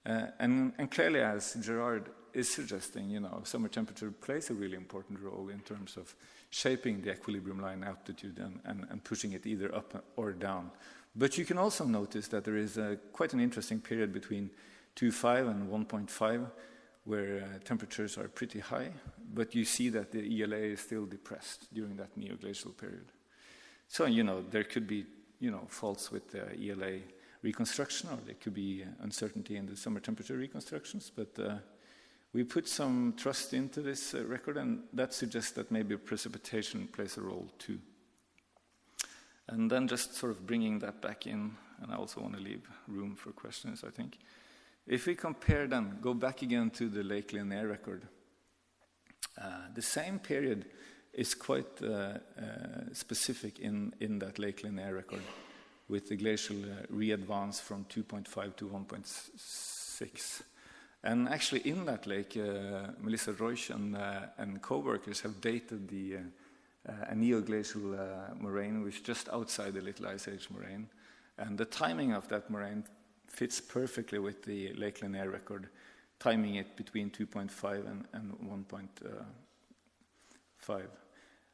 And clearly, as Gerard is suggesting, summer temperature plays a really important role in terms of shaping the equilibrium line altitude and pushing it either up or down. But you can also notice that there is quite an interesting period between 2.5 and 1.5 where temperatures are pretty high, but you see that the ELA is still depressed during that neoglacial period. So, there could be, faults with the ELA reconstruction, or there could be uncertainty in the summer temperature reconstructions, but we put some trust into this record, and that suggests that maybe precipitation plays a role too. And then just sort of bringing that back in, and I also want to leave room for questions, I think. If we compare then, go back again to the Lake Linear record, the same period is quite specific in that Lake Linear record, with the glacial re-advance from 2.5 to 1.6. And actually in that lake, Melissa Reusch and co-workers have dated a neoglacial moraine, which is just outside the Little Ice Age moraine. And the timing of that moraine fits perfectly with the Lake Linear record, timing it between 2.5 and 1.5.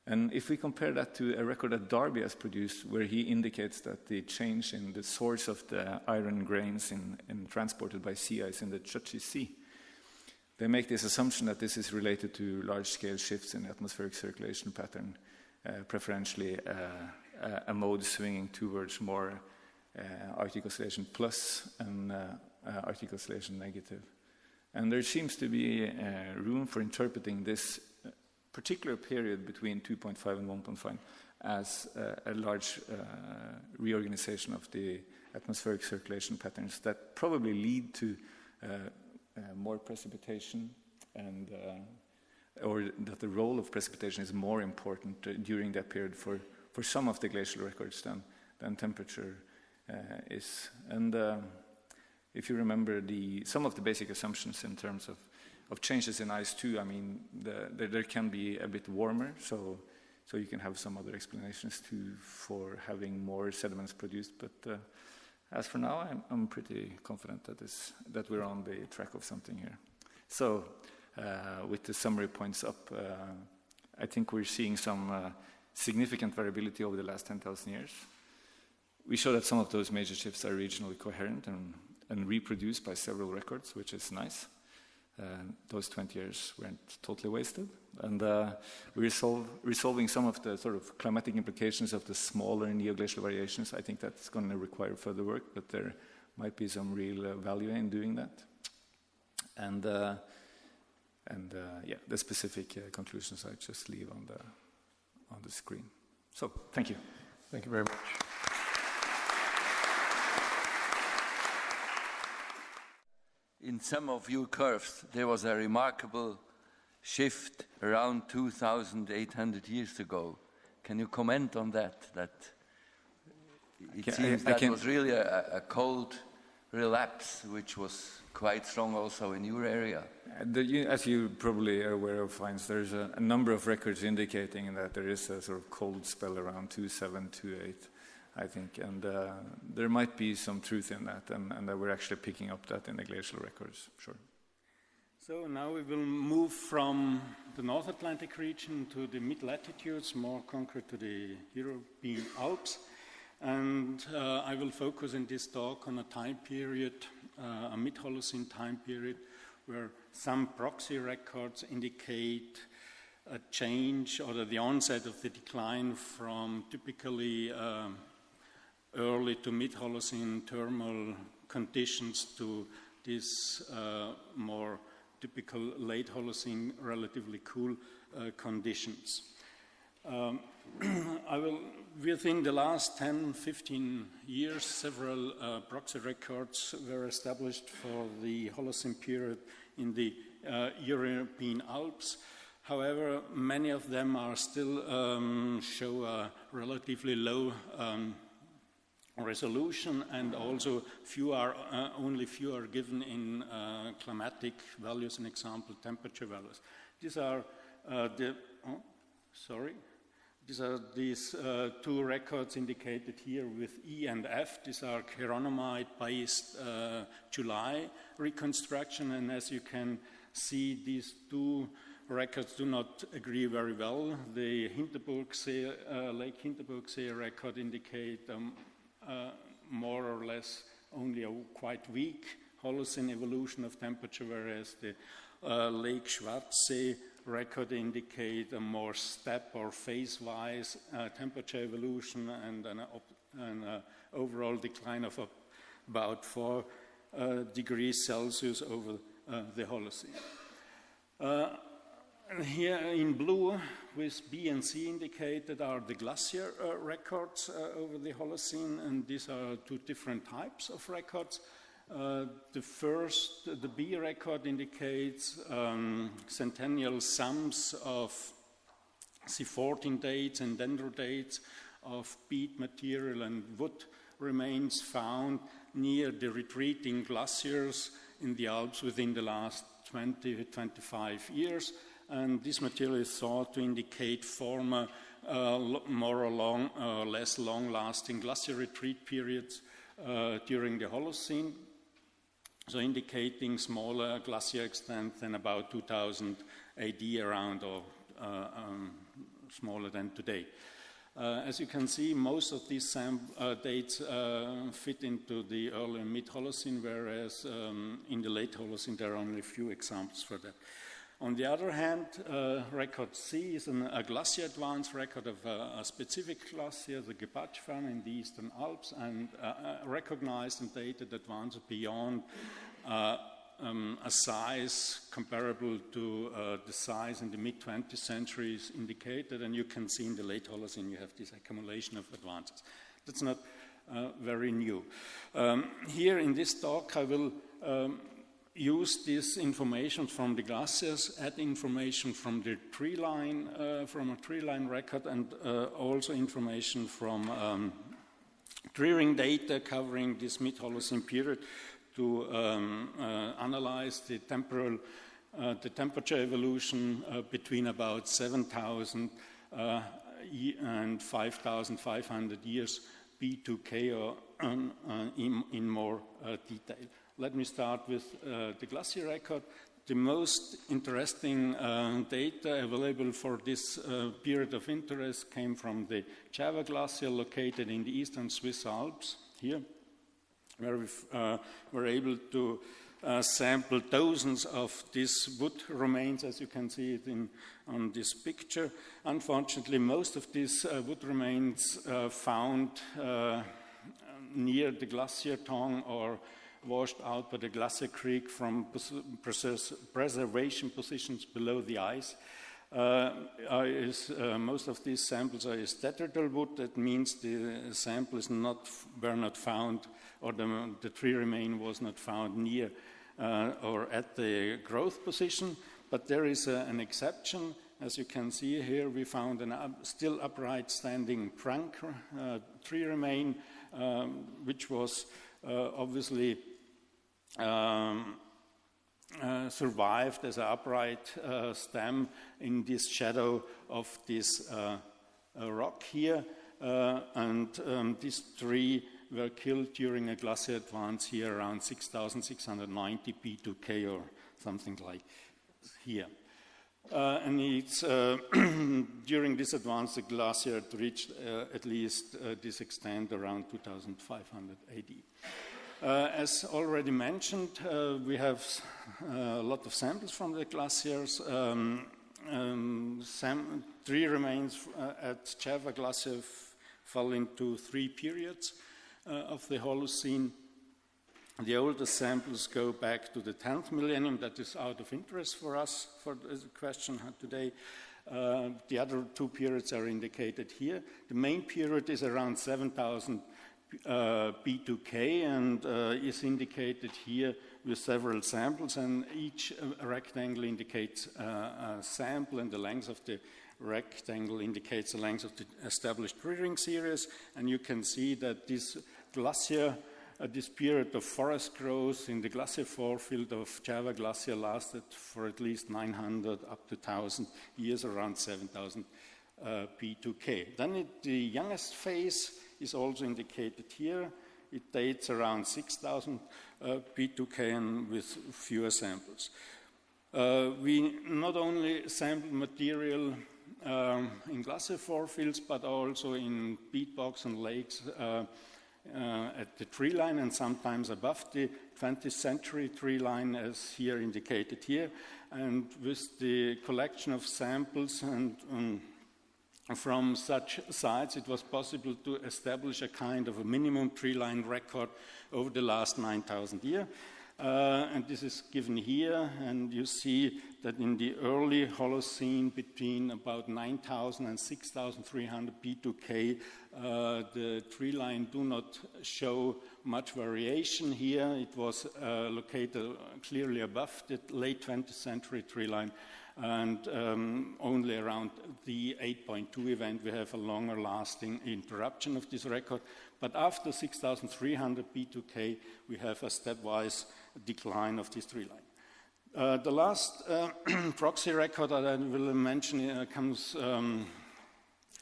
And if we compare that to a record that Darby has produced, where he indicates that the change in the source of the iron grains transported by sea ice in the Chukchi Sea, they make this assumption that this is related to large-scale shifts in atmospheric circulation pattern, preferentially a mode swinging towards more Arctic oscillation plus and Arctic oscillation negative. And there seems to be room for interpreting this particular period between 2.5 and 1.5 as a large reorganization of the atmospheric circulation patterns that probably lead to more precipitation, and or that the role of precipitation is more important during that period for some of the glacial records than temperature is. And if you remember some of the basic assumptions in terms of changes in ice too, I mean, there can be a bit warmer, so you can have some other explanations too for having more sediments produced. But as for now, I'm pretty confident that we're on the track of something here. So with the summary points up, I think we're seeing some significant variability over the last 10,000 years. We show that some of those major shifts are regionally coherent and reproduced by several records, which is nice. Those 20 years weren't totally wasted. And we're resolving some of the sort of climatic implications of the smaller neoglacial variations. I think that's going to require further work, but there might be some real value in doing that. And yeah, the specific conclusions I just leave on the screen. So, thank you. Thank you very much. In some of your curves, there was a remarkable shift around 2,800 years ago. Can you comment on that? That it seems that was really a cold relapse, which was quite strong also in your area. As you probably are aware of, Heinz, there's a number of records indicating that there is a sort of cold spell around 2.7, 2.8. I think, and there might be some truth in that, and that we're actually picking up that in the glacial records, sure. So now we will move from the North Atlantic region to the mid-latitudes, more concrete to the European Alps, and I will focus in this talk on a time period a mid-Holocene time period, where some proxy records indicate a change or the onset of the decline from typically early to mid-Holocene thermal conditions to these more typical late Holocene, relatively cool conditions. Within the last 10, 15 years, several proxy records were established for the Holocene period in the European Alps. However, many of them are still show a relatively low resolution, and also only few are given in climatic values, an example, temperature values. These are these two records indicated here with E and F. These are chironomite-based July reconstruction, and as you can see, these two records do not agree very well. The Lake Hinterbergsee record indicate more or less only a quite weak Holocene evolution of temperature, whereas the Lake Schwarzsee record indicate a more step or phase-wise temperature evolution and an overall decline of about 4 degrees Celsius over the Holocene. Here in blue with B and C indicated are the glacier records over the Holocene, and these are two different types of records. The B record indicates centennial sums of C14 dates and dendrodates of peat material and wood remains found near the retreating glaciers in the Alps within the last 20 to 25 years. And this material is thought to indicate former, more or less long-lasting glacier retreat periods during the Holocene, so indicating smaller glacier extent than about 2000 AD around, or smaller than today. As you can see, most of these dates fit into the early mid-Holocene, whereas in the late Holocene there are only a few examples for that. On the other hand, record C is a glacier advance record of a specific glacier, the Gebachfan in the Eastern Alps, and recognized and dated advance beyond a size comparable to the size in the mid-20th century is indicated, and you can see in the late Holocene you have this accumulation of advances. That's not very new. Here in this talk I will use this information from the glaciers, add information from the tree line, from a tree line record, and also information from tree ring data covering this mid-Holocene period to analyze the temperature evolution between about 7,000 and 5,500 years P2K, or in more detail. Let me start with the glacier record. The most interesting data available for this period of interest came from the Java Glacier located in the eastern Swiss Alps here, where we were able to sample dozens of these wood remains, as you can see it on this picture. Unfortunately, most of these wood remains found near the glacier tongue or washed out by the Glacier Creek from preservation positions below the ice. Most of these samples are tetrahedral wood. That means the sample were not found, or the tree remain was not found near or at the growth position. But there is an exception. As you can see here, we found a still upright standing trunk tree remain, which was obviously survived as an upright stem in this shadow of this rock here, and this tree were killed during a glacier advance here around 6,690 P2K or something like here. And it's during this advance the glacier had reached at least this extent around 2,500 AD. As already mentioned, we have a lot of samples from the glaciers. 3 remains at Java Glacier fall into 3 periods of the Holocene. The oldest samples go back to the 10th millennium. That is out of interest for us for the question today. The other 2 periods are indicated here. The main period is around 7,000 B2K and is indicated here with several samples, and each rectangle indicates a sample, and the length of the rectangle indicates the length of the established tree-ring series. And you can see that this glacier, this period of forest growth in the glacier forefield of Java Glacier lasted for at least 900 up to 1,000 years, around 7,000 P2K. Then the youngest phase is also indicated here. It dates around 6,000 P2K and with fewer samples. We not only sample material in glacier forefields, but also in peat bogs and lakes at the tree line and sometimes above the 20th century tree line, as here indicated here. And with the collection of samples and from such sites, it was possible to establish a kind of a minimum tree line record over the last 9,000 years. And this is given here, and you see that in the early Holocene, between about 9,000 and 6,300 P2K, the tree line do not show much variation here. It was located clearly above the late 20th century tree line, and only around the 8.2 event we have a longer lasting interruption of this record. But after 6,300 P2K, we have a stepwise decline of this tree line. The last proxy record that I will mention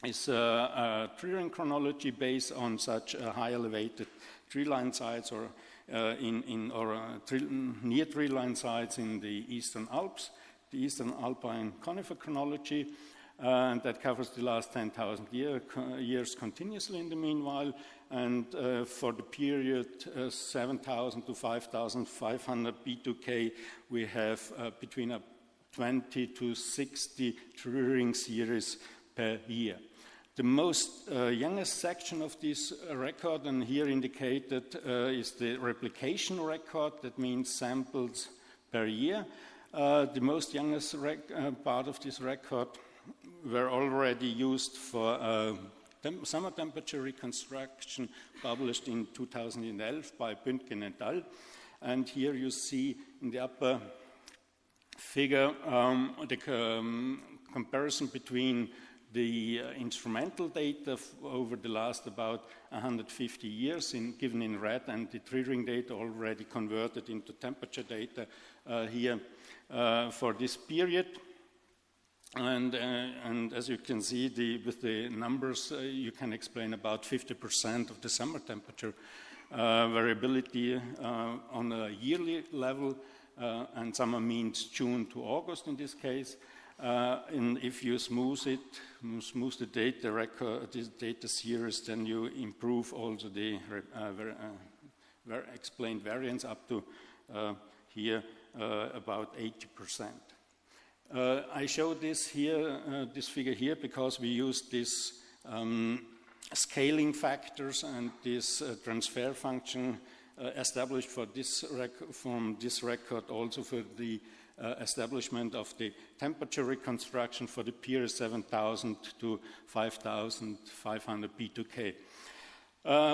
is a tree ring chronology based on such high elevated tree line sites or near tree line sites in the Eastern Alps, the Eastern Alpine conifer chronology, and that covers the last 10,000 years continuously in the meanwhile. And for the period 7,000 to 5,500 B2K, we have between 20 to 60 tree ring series per year. The most youngest section of this record, and here indicated, is the replication record. That means samples per year. The most youngest part of this record were already used for summer temperature reconstruction, published in 2011 by Bündgen et al. And here you see in the upper figure the comparison between the instrumental data over the last about 150 years, given in red, and the tree ring data already converted into temperature data here for this period. And as you can see, with the numbers, you can explain about 50% of the summer temperature variability on a yearly level, and summer means June to August in this case. And if you smooth the data record, this data series, then you improve also the explained variance up to here about 80%. I show this here, this figure here, because we use this scaling factors and this transfer function established for this from this record, also for the establishment of the temperature reconstruction for the period 7,000 to 5,500 P2K.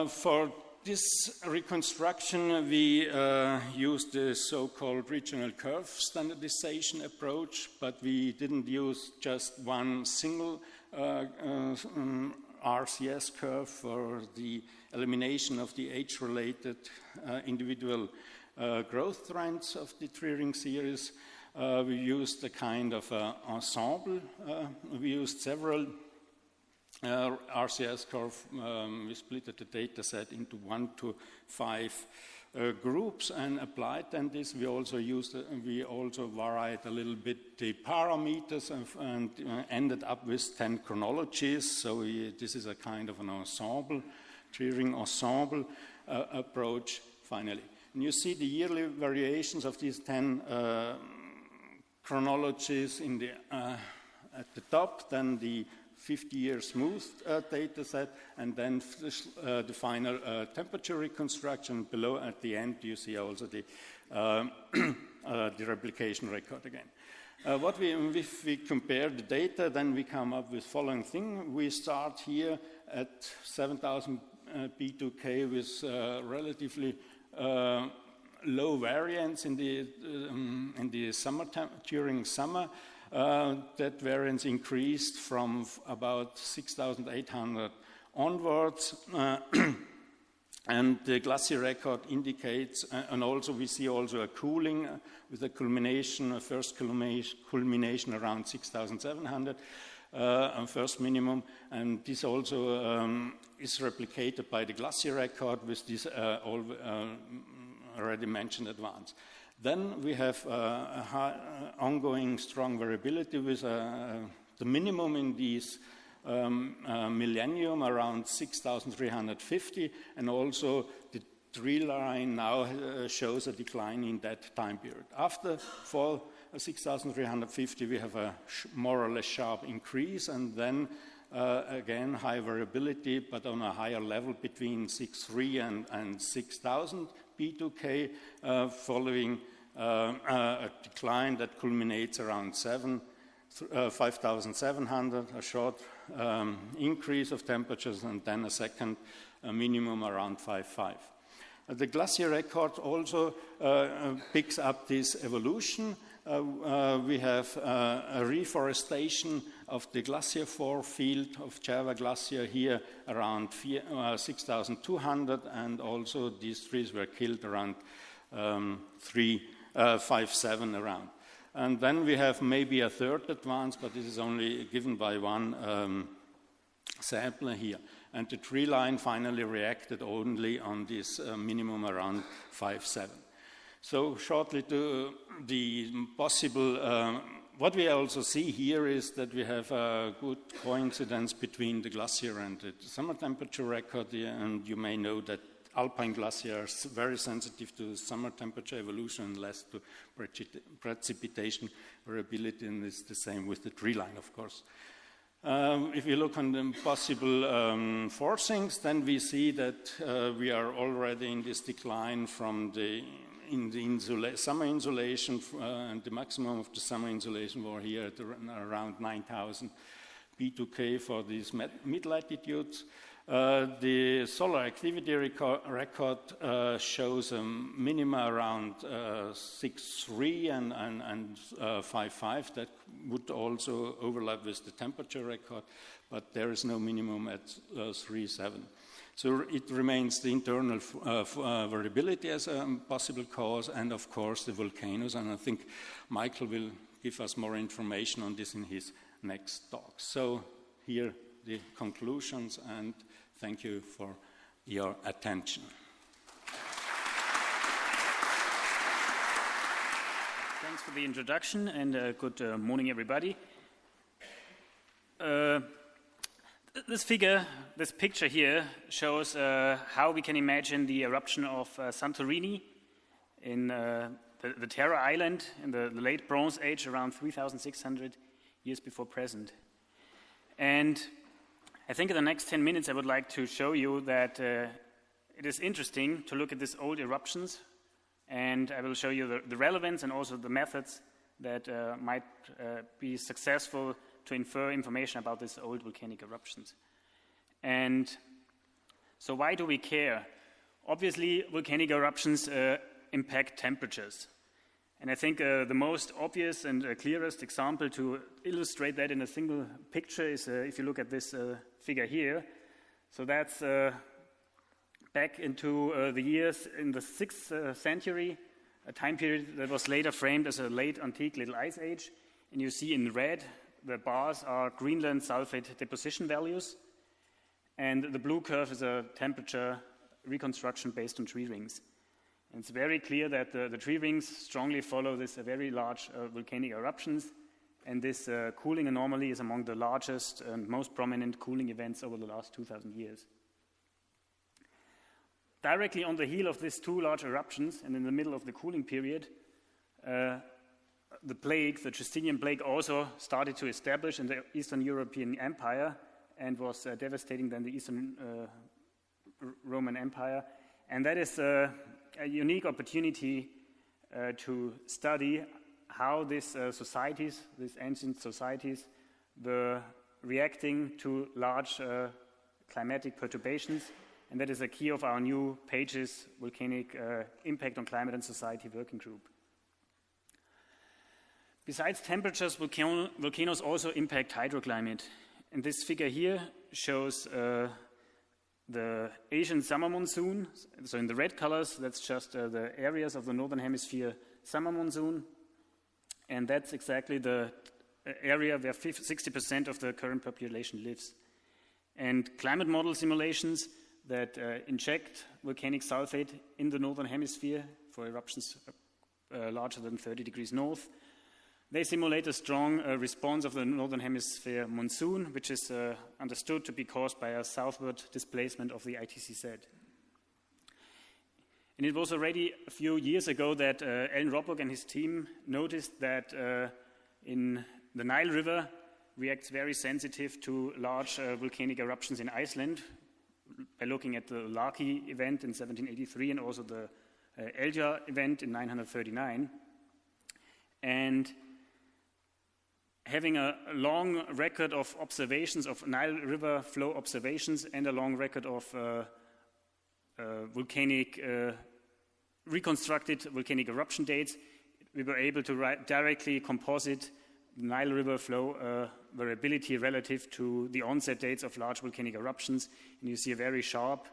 For this reconstruction, we used the so-called regional curve standardization approach, but we didn't use just one single RCS curve for the elimination of the age-related individual growth trends of the tree ring series. We used a kind of ensemble. We used several RCS curve. We split the data set into 1 to 5 groups and applied then this. We also varied a little bit the parameters and ended up with 10 chronologies. So this is a kind of an ensemble, tree ring ensemble approach finally. And you see the yearly variations of these 10 chronologies in the, at the top, then the 50-year smooth data set, and then the final temperature reconstruction. Below, at the end, you see also the replication record again. If we compare the data, then we come up with following thing. We start here at 7,000 P2K with relatively low variance in the summertime, during summer. That variance increased from about 6,800 onwards. And the Glacier record indicates, and also we see also a cooling with a culmination, a first culmination around 6,700, first minimum, and this also is replicated by the Glacier record with this already mentioned advance. Then we have a high, ongoing strong variability with the minimum in these millennium around 6,350, and also the tree line now shows a decline in that time period. After for 6,350 we have a more or less sharp increase, and then again high variability, but on a higher level between 6,300 and 6,000 P2K, following a decline that culminates around 5,700, a short increase of temperatures, and then a second minimum around 5,500. The Glacier record also picks up this evolution. We have a reforestation of the Glacier 4 field of Java Glacier here around 6,200, and also these trees were killed around 357 around. And then we have maybe a third advance, but this is only given by one sampler here. And the tree line finally reacted only on this minimum around 5,700. So shortly to the possible, what we also see here is that we have a good coincidence between the glacier and the summer temperature record, and you may know that alpine glaciers are very sensitive to summer temperature evolution and less to precipitation variability, and it's the same with the tree line, of course. If you look on the possible forcings, then we see that we are already in this decline from the summer insolation, and the maximum of the summer insolation were here at around 9,000 P2K for these mid-latitudes. The solar activity record shows a minima around 6,300 and 5,500. That would also overlap with the temperature record, but there is no minimum at 3,700. So it remains the internal variability as a possible cause, and of course the volcanoes, and I think Michael will give us more information on this in his next talk. So here the conclusions, and thank you for your attention. Thanks for the introduction, and good morning, everybody. This picture here shows how we can imagine the eruption of Santorini in the Terra Island in the late Bronze Age, around 3,600 years before present. And I think in the next 10 minutes I would like to show you that it is interesting to look at these old eruptions, and I will show you the relevance and also the methods that might be successful to infer information about these old volcanic eruptions. And so why do we care? Obviously, volcanic eruptions impact temperatures. And I think the most obvious and clearest example to illustrate that in a single picture is if you look at this figure here. So that's back into the years in the 6th century, a time period that was later framed as a late antique Little Ice Age. And you see in red, the bars are Greenland sulfate deposition values, and the blue curve is a temperature reconstruction based on tree rings. And it's very clear that the tree rings strongly follow this very large volcanic eruptions, and this cooling anomaly is among the largest and most prominent cooling events over the last 2,000 years. directly on the heel of these two large eruptions and in the middle of the cooling period, the plague, the Justinian plague, also started to establish in the Eastern European Empire and was devastating then the Eastern Roman Empire. And that is a unique opportunity to study how these societies, these ancient societies, were reacting to large climatic perturbations. And that is a key of our new pages, Volcanic Impact on Climate and Society Working Group. Besides temperatures, volcanoes also impact hydroclimate. And this figure here shows the Asian summer monsoon. So in the red colors, that's just the areas of the Northern Hemisphere summer monsoon. And that's exactly the area where 60% of the current population lives. And climate model simulations that inject volcanic sulfate in the Northern Hemisphere for eruptions larger than 30 degrees north, they simulate a strong response of the Northern Hemisphere monsoon, which is understood to be caused by a southward displacement of the ITCZ. And it was already a few years ago that Alan Robbock and his team noticed that in the Nile River reacts very sensitive to large volcanic eruptions in Iceland by looking at the Laki event in 1783 and also the Elja event in 939. And having a long record of observations of Nile River flow observations and a long record of reconstructed volcanic eruption dates, we were able to directly composite the Nile River flow variability relative to the onset dates of large volcanic eruptions. And you see a very sharp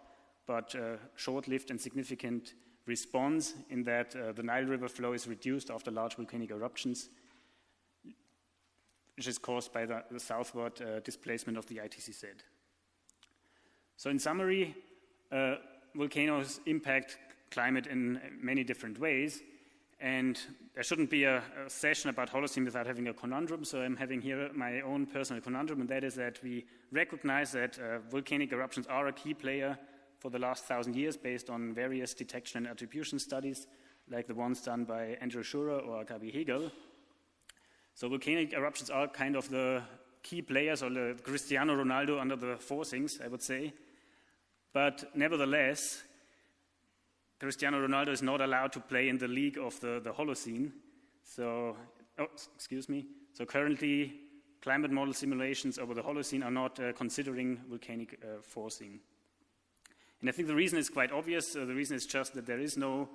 but short-lived and significant response in that the Nile River flow is reduced after large volcanic eruptions, which is caused by the southward displacement of the ITCZ. So in summary, volcanoes impact climate in many different ways, and there shouldn't be a session about Holocene without having a conundrum, so I'm having here my own personal conundrum, and that is that we recognize that volcanic eruptions are a key player for the last 1,000 years based on various detection and attribution studies, like the ones done by Andrew Schurer or Gabi Hegel. So volcanic eruptions are kind of the key players, or the Cristiano Ronaldo under the forcings, I would say. But nevertheless, Cristiano Ronaldo is not allowed to play in the league of the Holocene. So currently, climate model simulations over the Holocene are not considering volcanic forcing. And I think the reason is quite obvious. The reason is just that there is no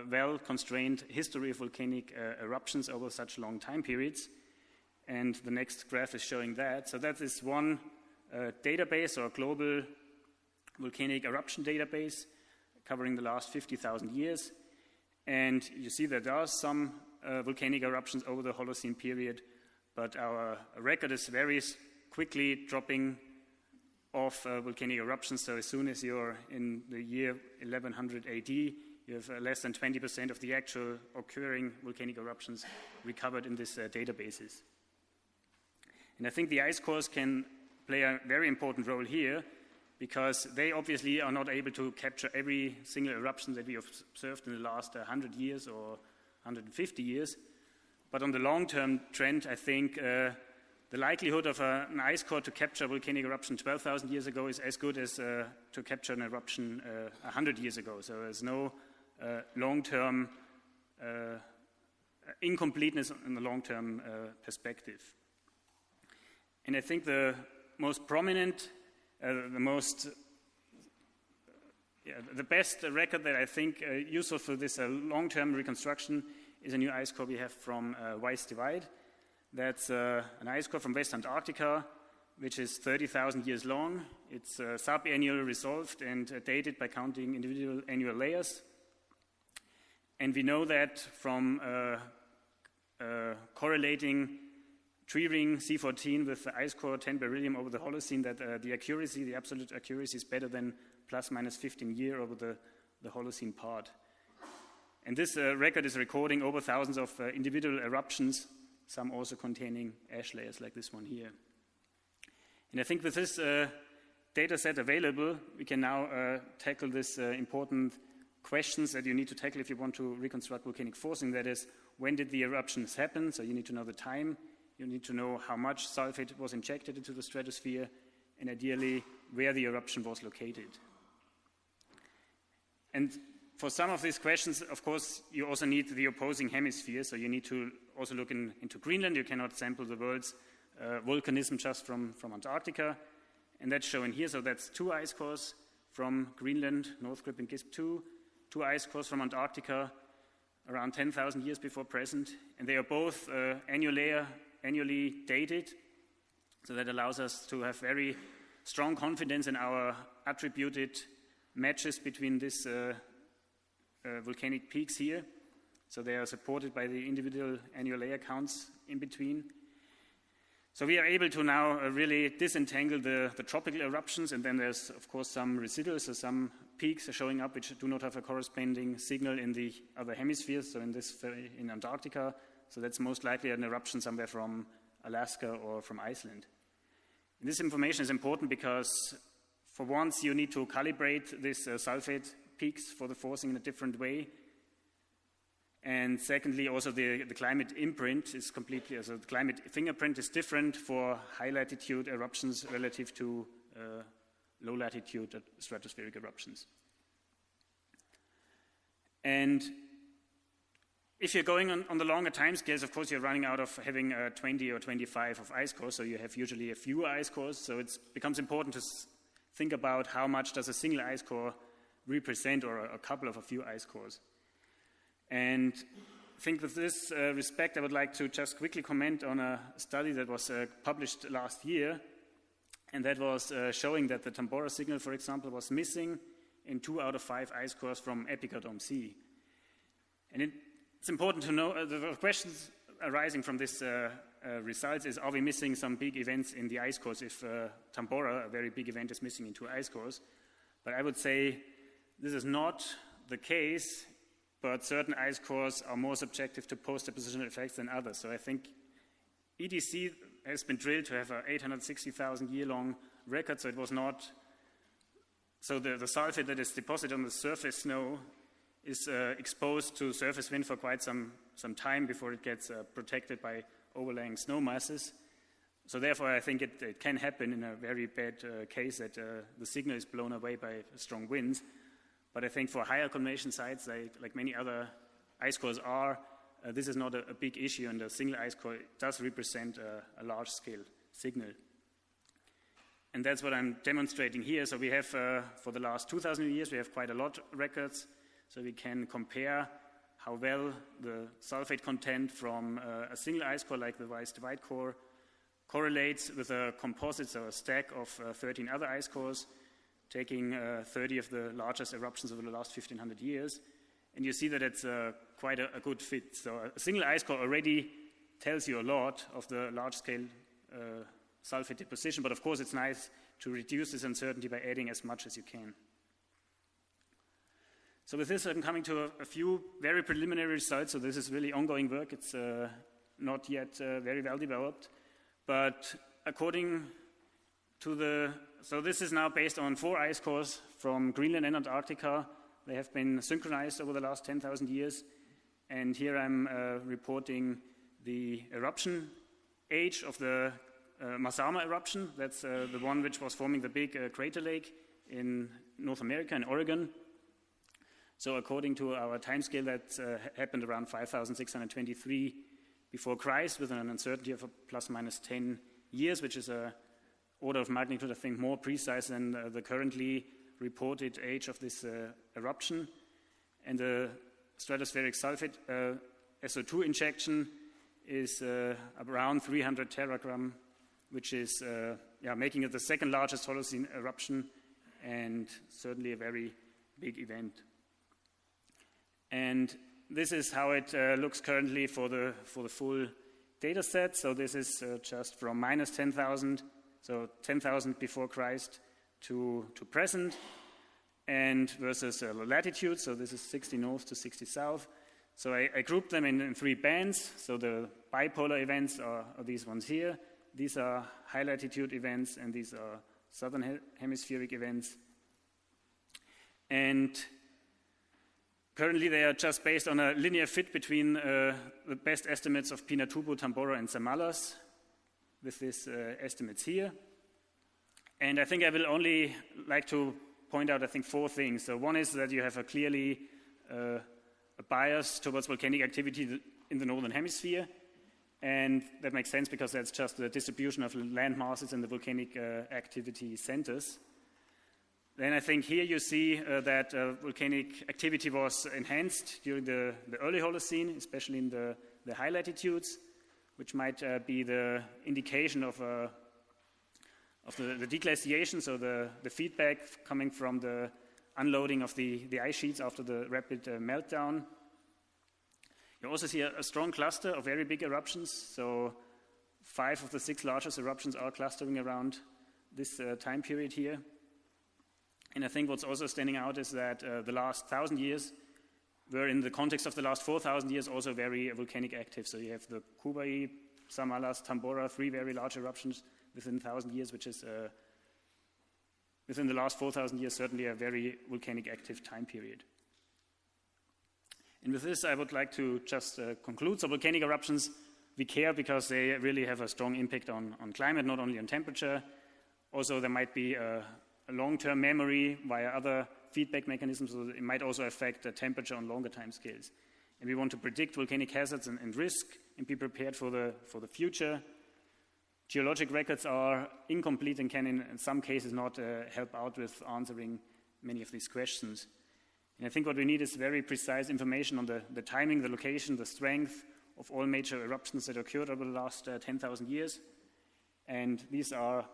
well-constrained history of volcanic eruptions over such long time periods. And the next graph is showing that. So that is one database, or global volcanic eruption database, covering the last 50,000 years. And you see that there are some volcanic eruptions over the Holocene period, but our record is very quickly dropping off volcanic eruptions. So as soon as you're in the year 1100 AD, you have less than 20% of the actual occurring volcanic eruptions recovered in these databases. And I think the ice cores can play a very important role here, because they obviously are not able to capture every single eruption that we have observed in the last 100 years or 150 years. But on the long-term trend, I think the likelihood of an ice core to capture a volcanic eruption 12,000 years ago is as good as to capture an eruption 100 years ago. So there's no long-term incompleteness in the long-term perspective. And I think the most prominent, the best record that I think useful for this long-term reconstruction is a new ice core we have from Weiss Divide. That's an ice core from West Antarctica, which is 30,000 years long. It's sub-annually resolved and dated by counting individual annual layers. And we know that from correlating tree ring C14 with the ice core 10 beryllium over the Holocene, that the accuracy, the absolute accuracy, is better than plus minus 15 year over the Holocene part. And this record is recording over thousands of individual eruptions, some also containing ash layers like this one here. And I think with this data set available, we can now tackle this important questions that you need to tackle if you want to reconstruct volcanic forcing. That is, when did the eruptions happen? So you need to know the time. You need to know how much sulfate was injected into the stratosphere, and ideally, where the eruption was located. And for some of these questions, of course, you also need the opposing hemisphere. So you need to also look into Greenland. You cannot sample the world's volcanism just from Antarctica. And that's shown here. So that's 2 ice cores from Greenland, North Grip and Gisp 2, 2 ice cores from Antarctica, around 10,000 years before present. And they are both annually dated. So that allows us to have very strong confidence in our attributed matches between these volcanic peaks here. So they are supported by the individual annual layer counts in between. So we are able to now really disentangle the tropical eruptions, and then there's, of course, some residuals, so some peaks are showing up which do not have a corresponding signal in the other hemispheres, so in Antarctica. So that's most likely an eruption somewhere from Alaska or from Iceland. And this information is important because, for once, you need to calibrate these sulfate peaks for the forcing in a different way. And secondly, also the climate imprint is completely, so the climate fingerprint is different for high latitude eruptions relative to low latitude stratospheric eruptions. And if you're going on the longer time scales, of course, you're running out of having 20 or 25 of ice cores, so you have usually a few ice cores. So it becomes important to think about how much does a single ice core represent, or a couple of a few ice cores. And I think with this respect, I would like to just quickly comment on a study that was published last year, and that was showing that the Tambora signal, for example, was missing in 2 out of 5 ice cores from Epicodome C. And it's important to know, the questions arising from this results is, are we missing some big events in the ice cores if Tambora, a very big event, is missing in 2 ice cores? But I would say this is not the case, but certain ice cores are more subjective to post-depositional effects than others. So I think EDC has been drilled to have an 860,000 year long record, so it was not, so the sulfate that is deposited on the surface snow is exposed to surface wind for quite some time before it gets protected by overlaying snow masses. So therefore I think it can happen in a very bad case that the signal is blown away by strong winds. But I think for higher convectional sites, like many other ice cores are, this is not a big issue, and a single ice core does represent a large-scale signal. And that's what I'm demonstrating here. So we have, for the last 2,000 years, we have quite a lot of records, so we can compare how well the sulfate content from a single ice core, like the Weiss-Dwight core, correlates with a composite, so a stack of 13 other ice cores, taking 30 of the largest eruptions over the last 1,500 years. And you see that it's quite a good fit. So a single ice core already tells you a lot of the large-scale sulfate deposition, but of course it's nice to reduce this uncertainty by adding as much as you can. So with this, I'm coming to a few very preliminary results. So this is really ongoing work. It's not yet very well developed. But according to so this is now based on 4 ice cores from Greenland and Antarctica. They have been synchronized over the last 10,000 years. And here I'm reporting the eruption age of the Misawa eruption. That's the one which was forming the big crater lake in North America, in Oregon. So according to our timescale, that happened around 5,623 before Christ, with an uncertainty of plus minus 10 years, which is a order of magnitude, I think, more precise than the currently reported age of this eruption. And the stratospheric sulfate SO2 injection is around 300 teragram, which is making it the second largest Holocene eruption, and certainly a very big event. And this is how it looks currently for the full data set. So this is just from minus 10,000, so 10,000 before Christ to present, and versus latitude. So this is 60 north to 60 south. So I grouped them in 3 bands. So the bipolar events are these ones here. These are high latitude events, and these are southern hemispheric events. And currently they are just based on a linear fit between the best estimates of Pinatubo, Tambora, and Samalas, with these estimates here. And I think I will only like to point out, I think, 4 things. So one is that you have a clearly a bias towards volcanic activity in the northern hemisphere. And that makes sense because that's just the distribution of land masses and the volcanic activity centers. Then I think here you see that volcanic activity was enhanced during the early Holocene, especially in the high latitudes, which might be the indication of the deglaciation, so the feedback coming from the unloading of the ice sheets after the rapid meltdown. You also see a strong cluster of very big eruptions, so 5 of the 6 largest eruptions are clustering around this time period here. And I think what's also standing out is that the last 1,000 years were, in the context of the last 4,000 years, also very volcanic active. So you have the Kubai, Samalas, Tambora, 3 very large eruptions within 1,000 years, which is, within the last 4,000 years, certainly a very volcanic active time period. And with this, I would like to just conclude. So volcanic eruptions, we care because they really have a strong impact on climate, not only on temperature. Also, there might be a long-term memory via other feedback mechanisms, so it might also affect the temperature on longer time scales. And we want to predict volcanic hazards and risk and be prepared for the future. Geologic records are incomplete and can, in some cases, not help out with answering many of these questions. And I think what we need is very precise information on the timing, the location, the strength of all major eruptions that occurred over the last 10,000 years. And these are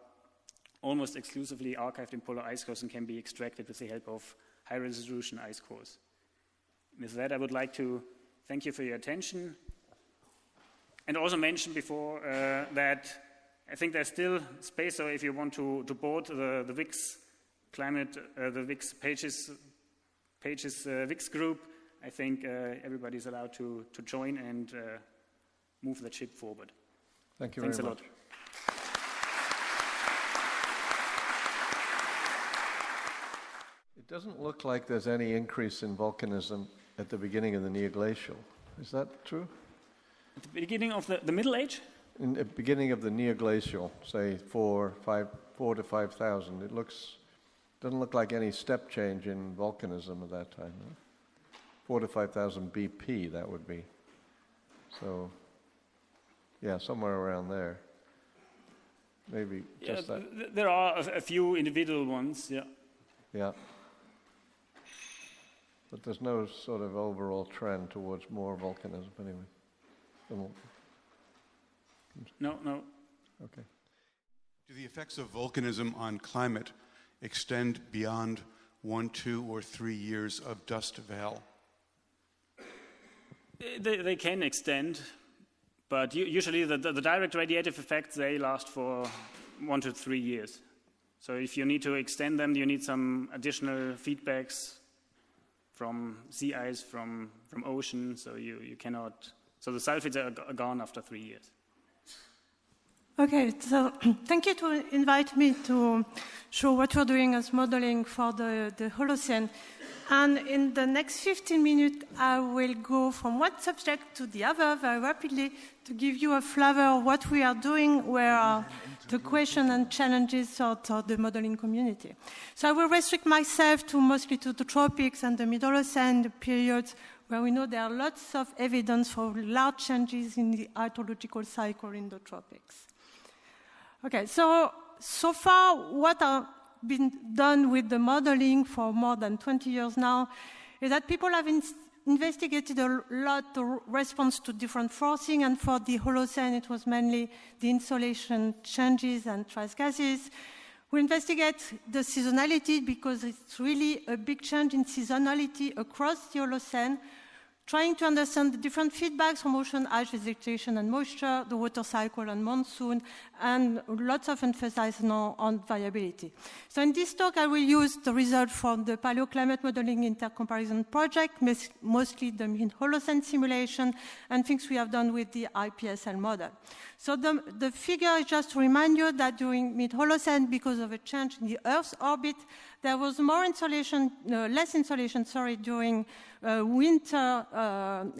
almost exclusively archived in polar ice cores and can be extracted with the help of high-resolution ice cores. With that, I would like to thank you for your attention, and also mention before that I think there's still space. So if you want to board the VIX climate, the VIX pages VIX group, I think everybody's allowed to join and move the ship forward. Thank you very much. Thanks a lot. It doesn't look like there's any increase in volcanism at the beginning of the Neoglacial. Is that true? At the beginning of the Middle Age? In the beginning of the Neoglacial, say 4 to 5,000, it doesn't look like any step change in volcanism at that time. No? 4 to 5,000 BP, that would be. So, yeah, somewhere around there. Maybe just that. There are a few individual ones, yeah. Yeah. But there's no sort of overall trend towards more volcanism anyway. No. Okay. Do the effects of volcanism on climate extend beyond 1, 2, or 3 years of dust veil? They can extend, but usually the direct radiative effects, they last for 1 to 3 years. So if you need to extend them, you need some additional feedbacks from sea ice, from ocean, so you cannot. So the sulfides are gone after 3 years. Okay, so thank you to invite me to show what we're doing as modeling for the Holocene. And in the next 15 minutes, I will go from one subject to the other very rapidly to give you a flavor of what we are doing, where are the questions and challenges of the modeling community. So I will restrict myself mostly to the tropics and the Middle Holocene, the periods where we know there are lots of evidence for large changes in the hydrological cycle in the tropics. Okay, so far what has been done with the modeling for more than 20 years now is that people have investigated a lot the response to different forcing, and for the Holocene it was mainly the insolation changes and trace gases. We investigate the seasonality because it's really a big change in seasonality across the Holocene trying to understand the different feedbacks from ocean ice, vegetation, and moisture, the water cycle and monsoon, and lots of emphasis now on variability. So in this talk, I will use the result from the Paleoclimate Modeling Intercomparison Project, mostly the Holocene simulation, and things we have done with the IPSL model. So the figure is just to remind you that during mid-Holocene, because of a change in the Earth's orbit, there was more insolation, less insolation, during winter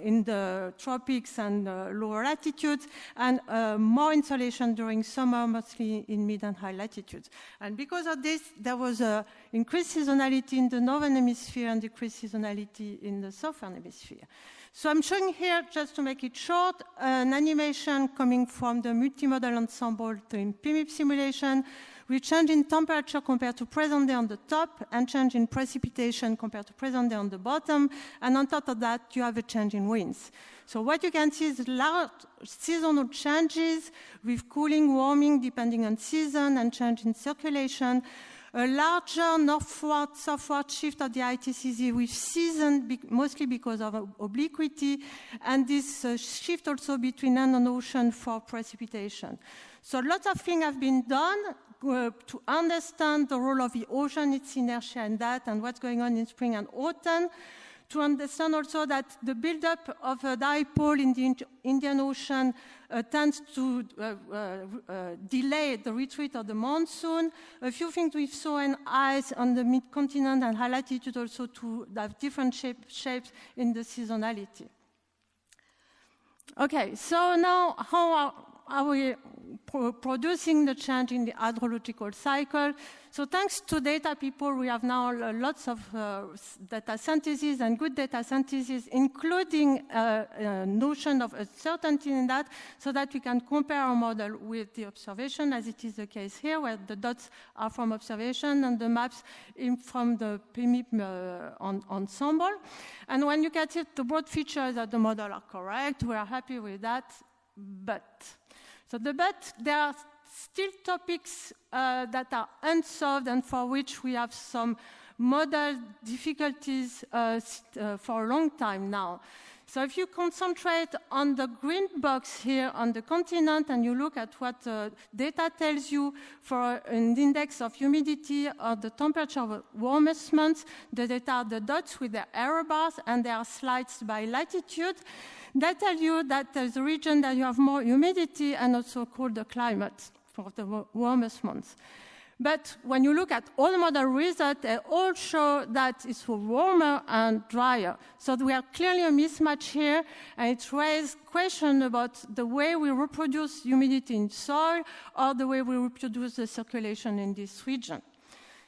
in the tropics and lower latitudes, and more insolation during summer, mostly in mid and high latitudes. And because of this, there was increased seasonality in the northern hemisphere and decreased seasonality in the southern hemisphere. So I'm showing here, just to make it short, an animation coming from the multimodal ensemble in PMIP simulation, with change in temperature compared to present day on the top, and change in precipitation compared to present day on the bottom, and on top of that, you have a change in winds. So what you can see is large seasonal changes with cooling, warming, depending on season, and change in circulation. A larger northward, southward shift of the ITCZ with season, mostly because of obliquity, and this shift also between land and ocean for precipitation. So lots of things have been done to understand the role of the ocean, its inertia in that, and what's going on in spring and autumn, to understand also that the buildup of a dipole in the Indian Ocean tends to delay the retreat of the monsoon. A few things we saw in ice on the mid-continent and high latitude also to have different shapes in the seasonality. Okay, so now how are we producing the change in the hydrological cycle? So thanks to data people, we have now lots of data synthesis and good data synthesis, including a notion of uncertainty in that, so that we can compare our model with the observation, as it is the case here, where the dots are from observation and the maps from the PMIP ensemble. And when you get it, the broad features that the model are correct, we are happy with that, but there are still topics that are unsolved and for which we have some model difficulties for a long time now. So if you concentrate on the green box here on the continent and you look at what data tells you for an index of humidity or the temperature of warmest months, the data are the dots with their error bars and they are sliced by latitude. That tells you that there's a region that you have more humidity and also colder climate for the warmest months. But when you look at all the model results, they all show that it's warmer and drier. So we have clearly a mismatch here, and it raises questions about the way we reproduce humidity in soil or the way we reproduce the circulation in this region.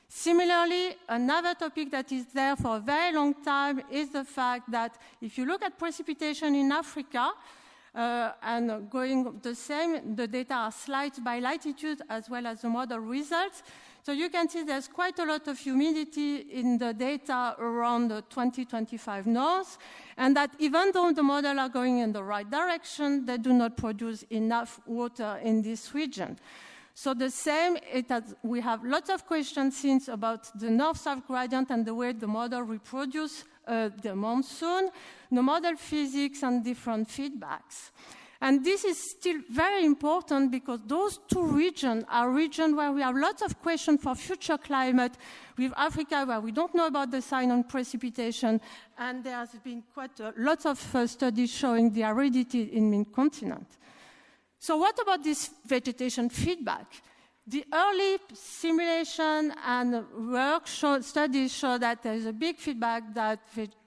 Similarly, another topic that is there for a very long time is the fact that if you look at precipitation in Africa, and going the same, the data are sliced by latitude as well as the model results. So you can see there's quite a lot of humidity in the data around the 2025 north, and that even though the models are going in the right direction, they do not produce enough water in this region. So the same, we have lots of questions since about the north-south gradient and the way the model reproduce the monsoon, the model physics, and different feedbacks. And this is still very important because those two regions are regions where we have lots of questions for future climate, with Africa where we don't know about the sign on precipitation, and there has been quite lots of studies showing the aridity in mid-continent. So what about this vegetation feedback? The early simulation and work studies show that there is a big feedback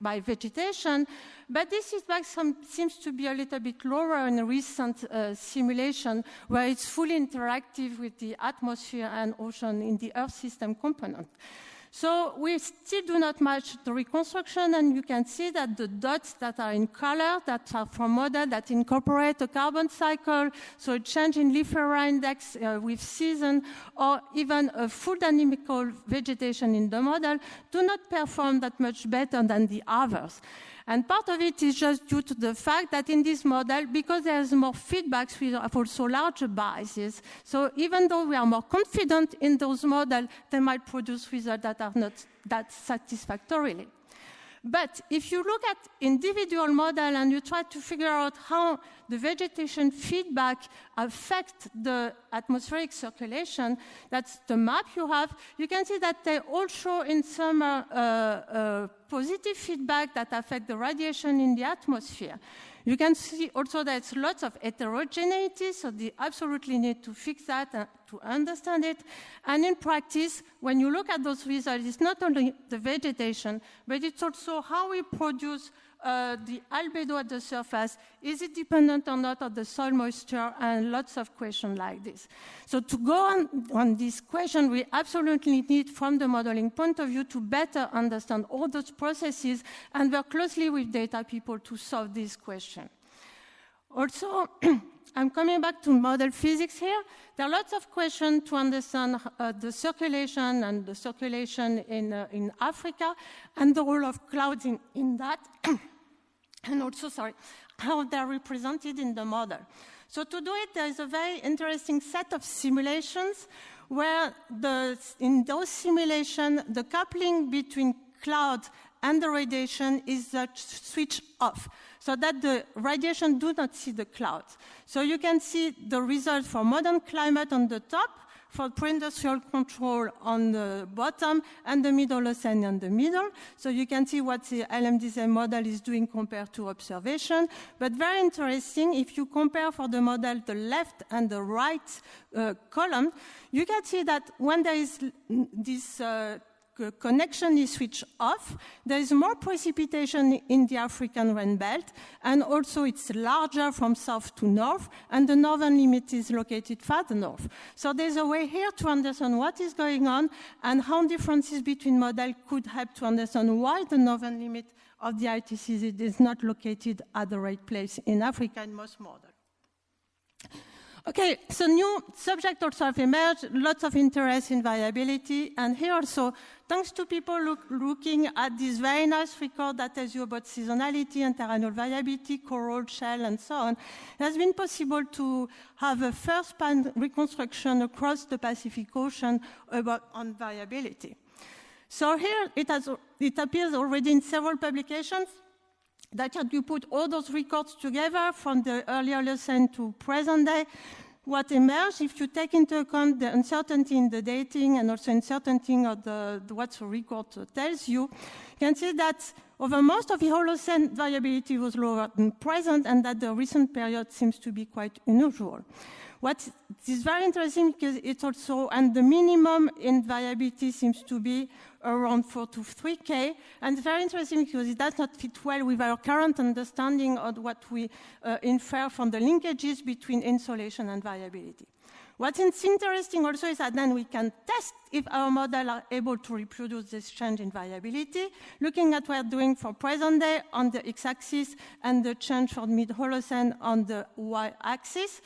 by vegetation, but this feedback seems to be a little bit lower in a recent simulation where it's fully interactive with the atmosphere and ocean in the Earth system component. So we still do not match the reconstruction, and you can see that the dots that are in color, that are from models that incorporate a carbon cycle, so a change in leaf area index with season, or even a full dynamical vegetation in the model, do not perform that much better than the others. And part of it is just due to the fact that in this model, because there's more feedbacks, we have also larger biases. So even though we are more confident in those models, they might produce results that are not that satisfactorily. But if you look at individual model and you try to figure out how the vegetation feedback affect the atmospheric circulation, that's the map you have, you can see that they all show in some positive feedback that affect the radiation in the atmosphere. You can see also there's lots of heterogeneity, so they absolutely need to fix that to understand it. And in practice, when you look at those results, it's not only the vegetation, but it's also how we produce the albedo at the surface. Is it dependent or not on the soil moisture? And lots of questions like this. So to go on this question, we absolutely need, from the modeling point of view, to better understand all those processes and work closely with data people to solve this question. Also, I'm coming back to model physics here. There are lots of questions to understand the circulation and the circulation in Africa and the role of clouds in that. And also, how they're represented in the model. So to do it, there is a very interesting set of simulations where in those simulations, the coupling between clouds and the radiation is switched off, so that the radiation do not see the clouds. So you can see the result for modern climate on the top, for pre-industrial control on the bottom, and the middle Holocene on the middle. So you can see what the LMDZ model is doing compared to observation. But very interesting, if you compare for the model the left and the right column, you can see that when there is this connection is switched off, there is more precipitation in the African rain belt, and also it's larger from south to north, and the northern limit is located farther north. So there's a way here to understand what is going on and how differences between models could help to understand why the northern limit of the ITCZ is not located at the right place in Africa in most models. Okay, so new subjects also have emerged, lots of interest in variability, and here also, thanks to people looking at this very nice record that tells you about seasonality, interannual variability, coral, shell, and so on, it has been possible to have a first-hand reconstruction across the Pacific Ocean on variability. So here, it appears already in several publications that you put all those records together from the early Holocene to present day. What emerged, if you take into account the uncertainty in the dating and also uncertainty of what the record tells you, you can see that over most of the Holocene variability was lower than present, and that the recent period seems to be quite unusual. What is very interesting because it's also, and the minimum in variability seems to be around 4 to 3K, and it's very interesting because it does not fit well with our current understanding of what we infer from the linkages between insolation and variability. What is interesting also is that then we can test if our model are able to reproduce this change in variability, looking at what we're doing for present day on the x-axis and the change for mid-Holocene on the y-axis.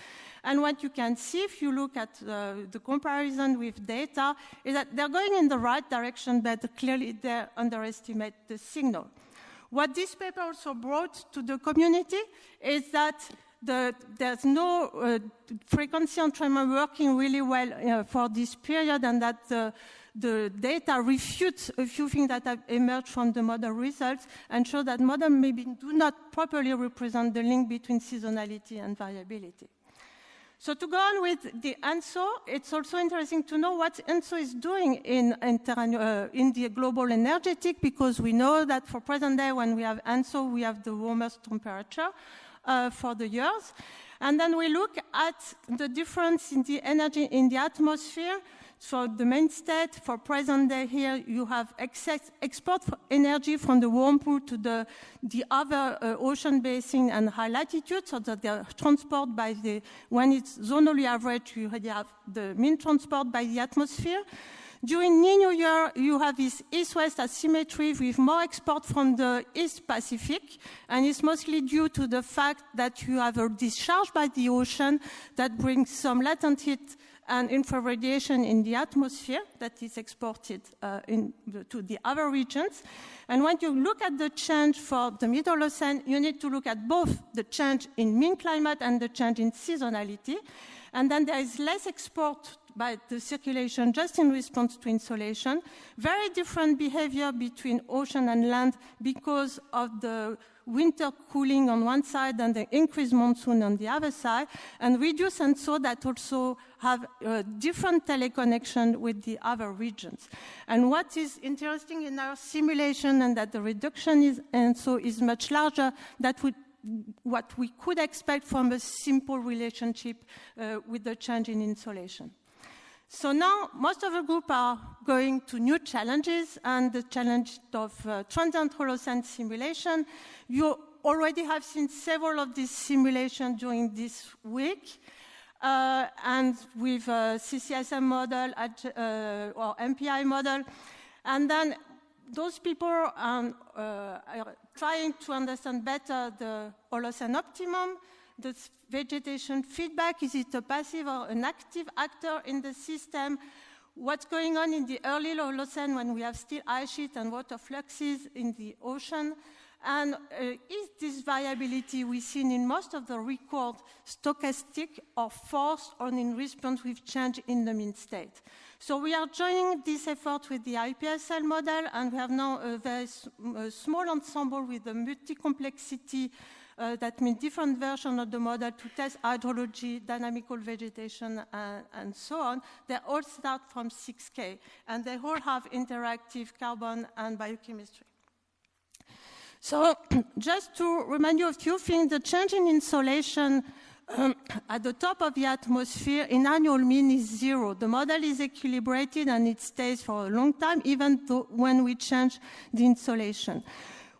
And what you can see if you look at the comparison with data is that they're going in the right direction, but clearly they underestimate the signal. What this paper also brought to the community is that there's no frequency entrainment working really well for this period, and that the data refutes a few things that have emerged from the model results and show that models maybe do not properly represent the link between seasonality and variability. So to go on with the ENSO, it's also interesting to know what ENSO is doing in the global energetic, because we know that for present day when we have ENSO, we have the warmest temperature for the years. And then we look at the difference in the energy in the atmosphere. So the main state for present day here, you have export energy from the warm pool to the other ocean basin and high latitude, so that they are transported by when it's zonally average, you already have the mean transport by the atmosphere. During Nino year, you have this east-west asymmetry with more export from the East Pacific, and it's mostly due to the fact that you have a discharge by the ocean that brings some latent heat and infrared radiation in the atmosphere that is exported to the other regions. And when you look at the change for the Middle Holocene, you need to look at both the change in mean climate and the change in seasonality. And then there is less export by the circulation just in response to insolation. Very different behavior between ocean and land because of the winter cooling on one side and the increased monsoon on the other side, and reduce and so that also have a different teleconnection with the other regions. And what is interesting in our simulation and that the reduction is much larger than what we could expect from a simple relationship with the change in insolation. So now most of the group are going to new challenges, and the challenge of transient Holocene simulation. You already have seen several of these simulations during this week, and with a CCSM model or MPI model. And then those people are trying to understand better the Holocene optimum, the vegetation feedback, is it a passive or an active actor in the system? What's going on in the early Holocene when we have still ice sheet and water fluxes in the ocean? And is this variability we've seen in most of the record stochastic or forced or in response with change in the mean state? So we are joining this effort with the IPSL model, and we have now a very small ensemble with the multi-complexity. That means different versions of the model to test hydrology, dynamical vegetation, and so on. They all start from 6K, and they all have interactive carbon and biochemistry. So just to remind you of a few things, the change in insolation at the top of the atmosphere in annual mean is 0. The model is equilibrated and it stays for a long time, even though when we change the insolation.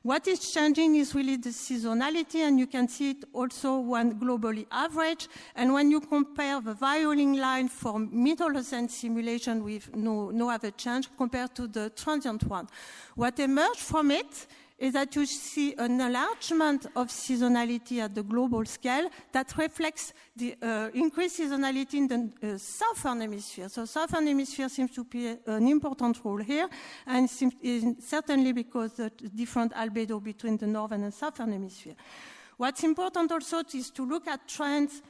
What is changing is really the seasonality, and you can see it also when globally average. And when you compare the violin line for mid-Holocene simulation with no other change compared to the transient one, what emerged from it is that you see an enlargement of seasonality at the global scale that reflects the increased seasonality in the southern hemisphere. So southern hemisphere seems to play an important role here, and certainly because the different albedo between the northern and southern hemisphere. What's important also is to look at trends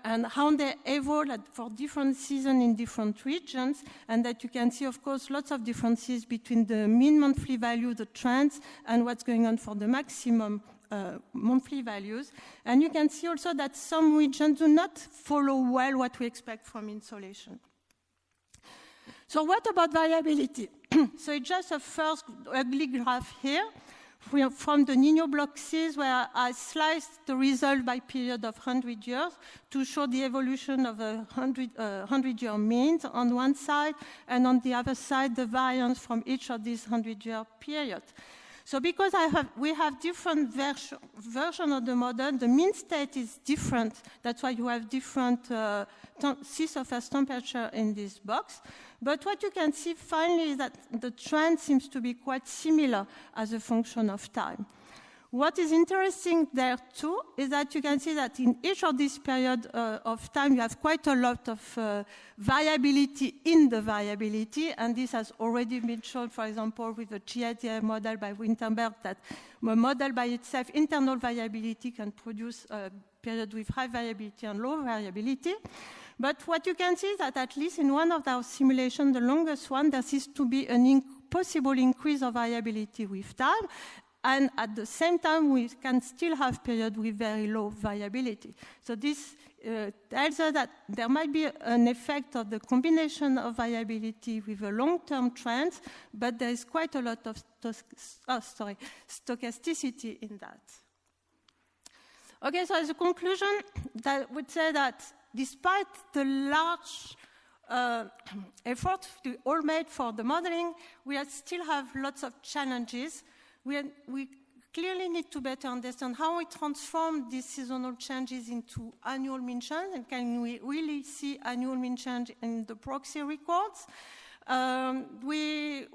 and how they evolve for different seasons in different regions, and that you can see, of course, lots of differences between the mean monthly value, the trends, and what's going on for the maximum monthly values. And you can see also that some regions do not follow well what we expect from insolation. So what about variability? So it's just a first ugly graph here from the Nino block seas, where I sliced the result by period of 100 years to show the evolution of a 100-year means on one side, and on the other side, the variance from each of these 100-year periods. So because we have different versions of the model, the mean state is different. That's why you have different sea surface temperature in this box. But what you can see finally is that the trend seems to be quite similar as a function of time. What is interesting there too is that you can see that in each of these periods of time you have quite a lot of variability in the variability, and this has already been shown, for example, with the GITI model by Winterberg, that a model by itself, internal variability, can produce a period with high variability and low variability. But what you can see is that at least in one of our simulations, the longest one, there seems to be an possible increase of variability with time. And at the same time, we can still have periods with very low variability. So this tells us that there might be an effect of the combination of variability with a long-term trend, but there is quite a lot of stochasticity in that. Okay, so as a conclusion, I would say that despite the large effort we all made for the modeling, we still have lots of challenges. We clearly need to better understand how we transform these seasonal changes into annual mean change, and can we really see annual mean change in the proxy records. We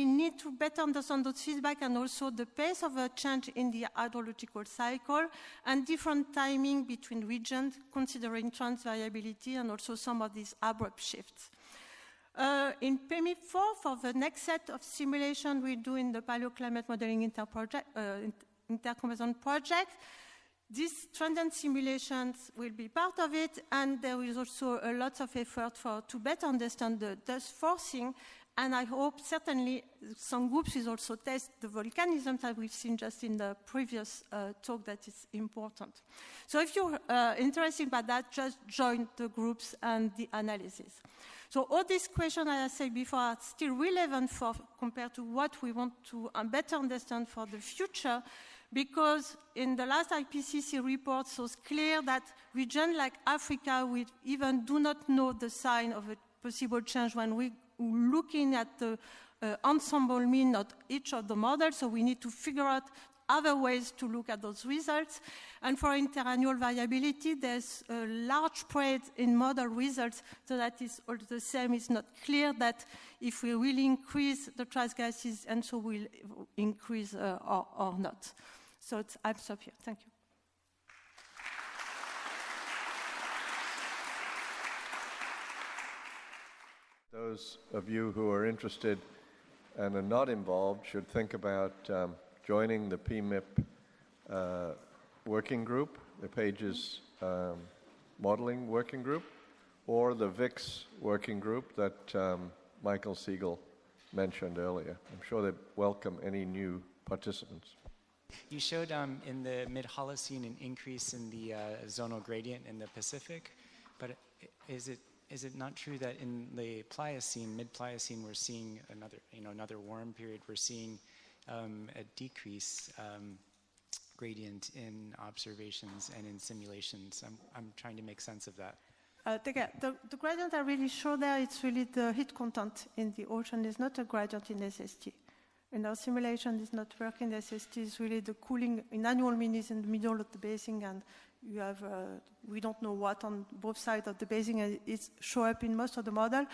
need to better understand the feedback and also the pace of a change in the hydrological cycle and different timing between regions, considering trans variability and also some of these abrupt shifts. In PEMI4, for the next set of simulation we do in the paleoclimate modeling intercomparison project, These transient simulations will be part of it, and there is also a lot of effort to better understand the dust forcing, and I hope certainly some groups will also test the volcanism that we've seen just in the previous talk that is important. So if you're interested about that, just join the groups and the analysis. So all these questions, as I said before, are still relevant compared to what we want to better understand for the future, because in the last IPCC report, it was clear that regions like Africa, we even do not know the sign of a possible change when we're looking at the ensemble mean of each of the models, so we need to figure out other ways to look at those results. And for interannual variability, there's a large spread in model results, so that is all the same. It's not clear that if we will increase the trace gases, and so we'll increase or not. So I'll stop here. Thank you. Those of you who are interested and are not involved should think about joining the PMIP working group, the Pages modeling working group, or the VIX working group that Michael Sigl mentioned earlier. I'm sure they welcome any new participants. You showed in the mid-Holocene an increase in the zonal gradient in the Pacific, but is it not true that in the Pliocene, mid-Pliocene, we're seeing another warm period? We're seeing a decrease gradient in observations and in simulations. I'm trying to make sense of that. The gradient I really show there, it's really the heat content in the ocean. It's not a gradient in SST. In our simulation, it's not working. SST is really the cooling in annual mean is in the middle of the basin, and you have we don't know what on both sides of the basin, and it shows up in most of the model,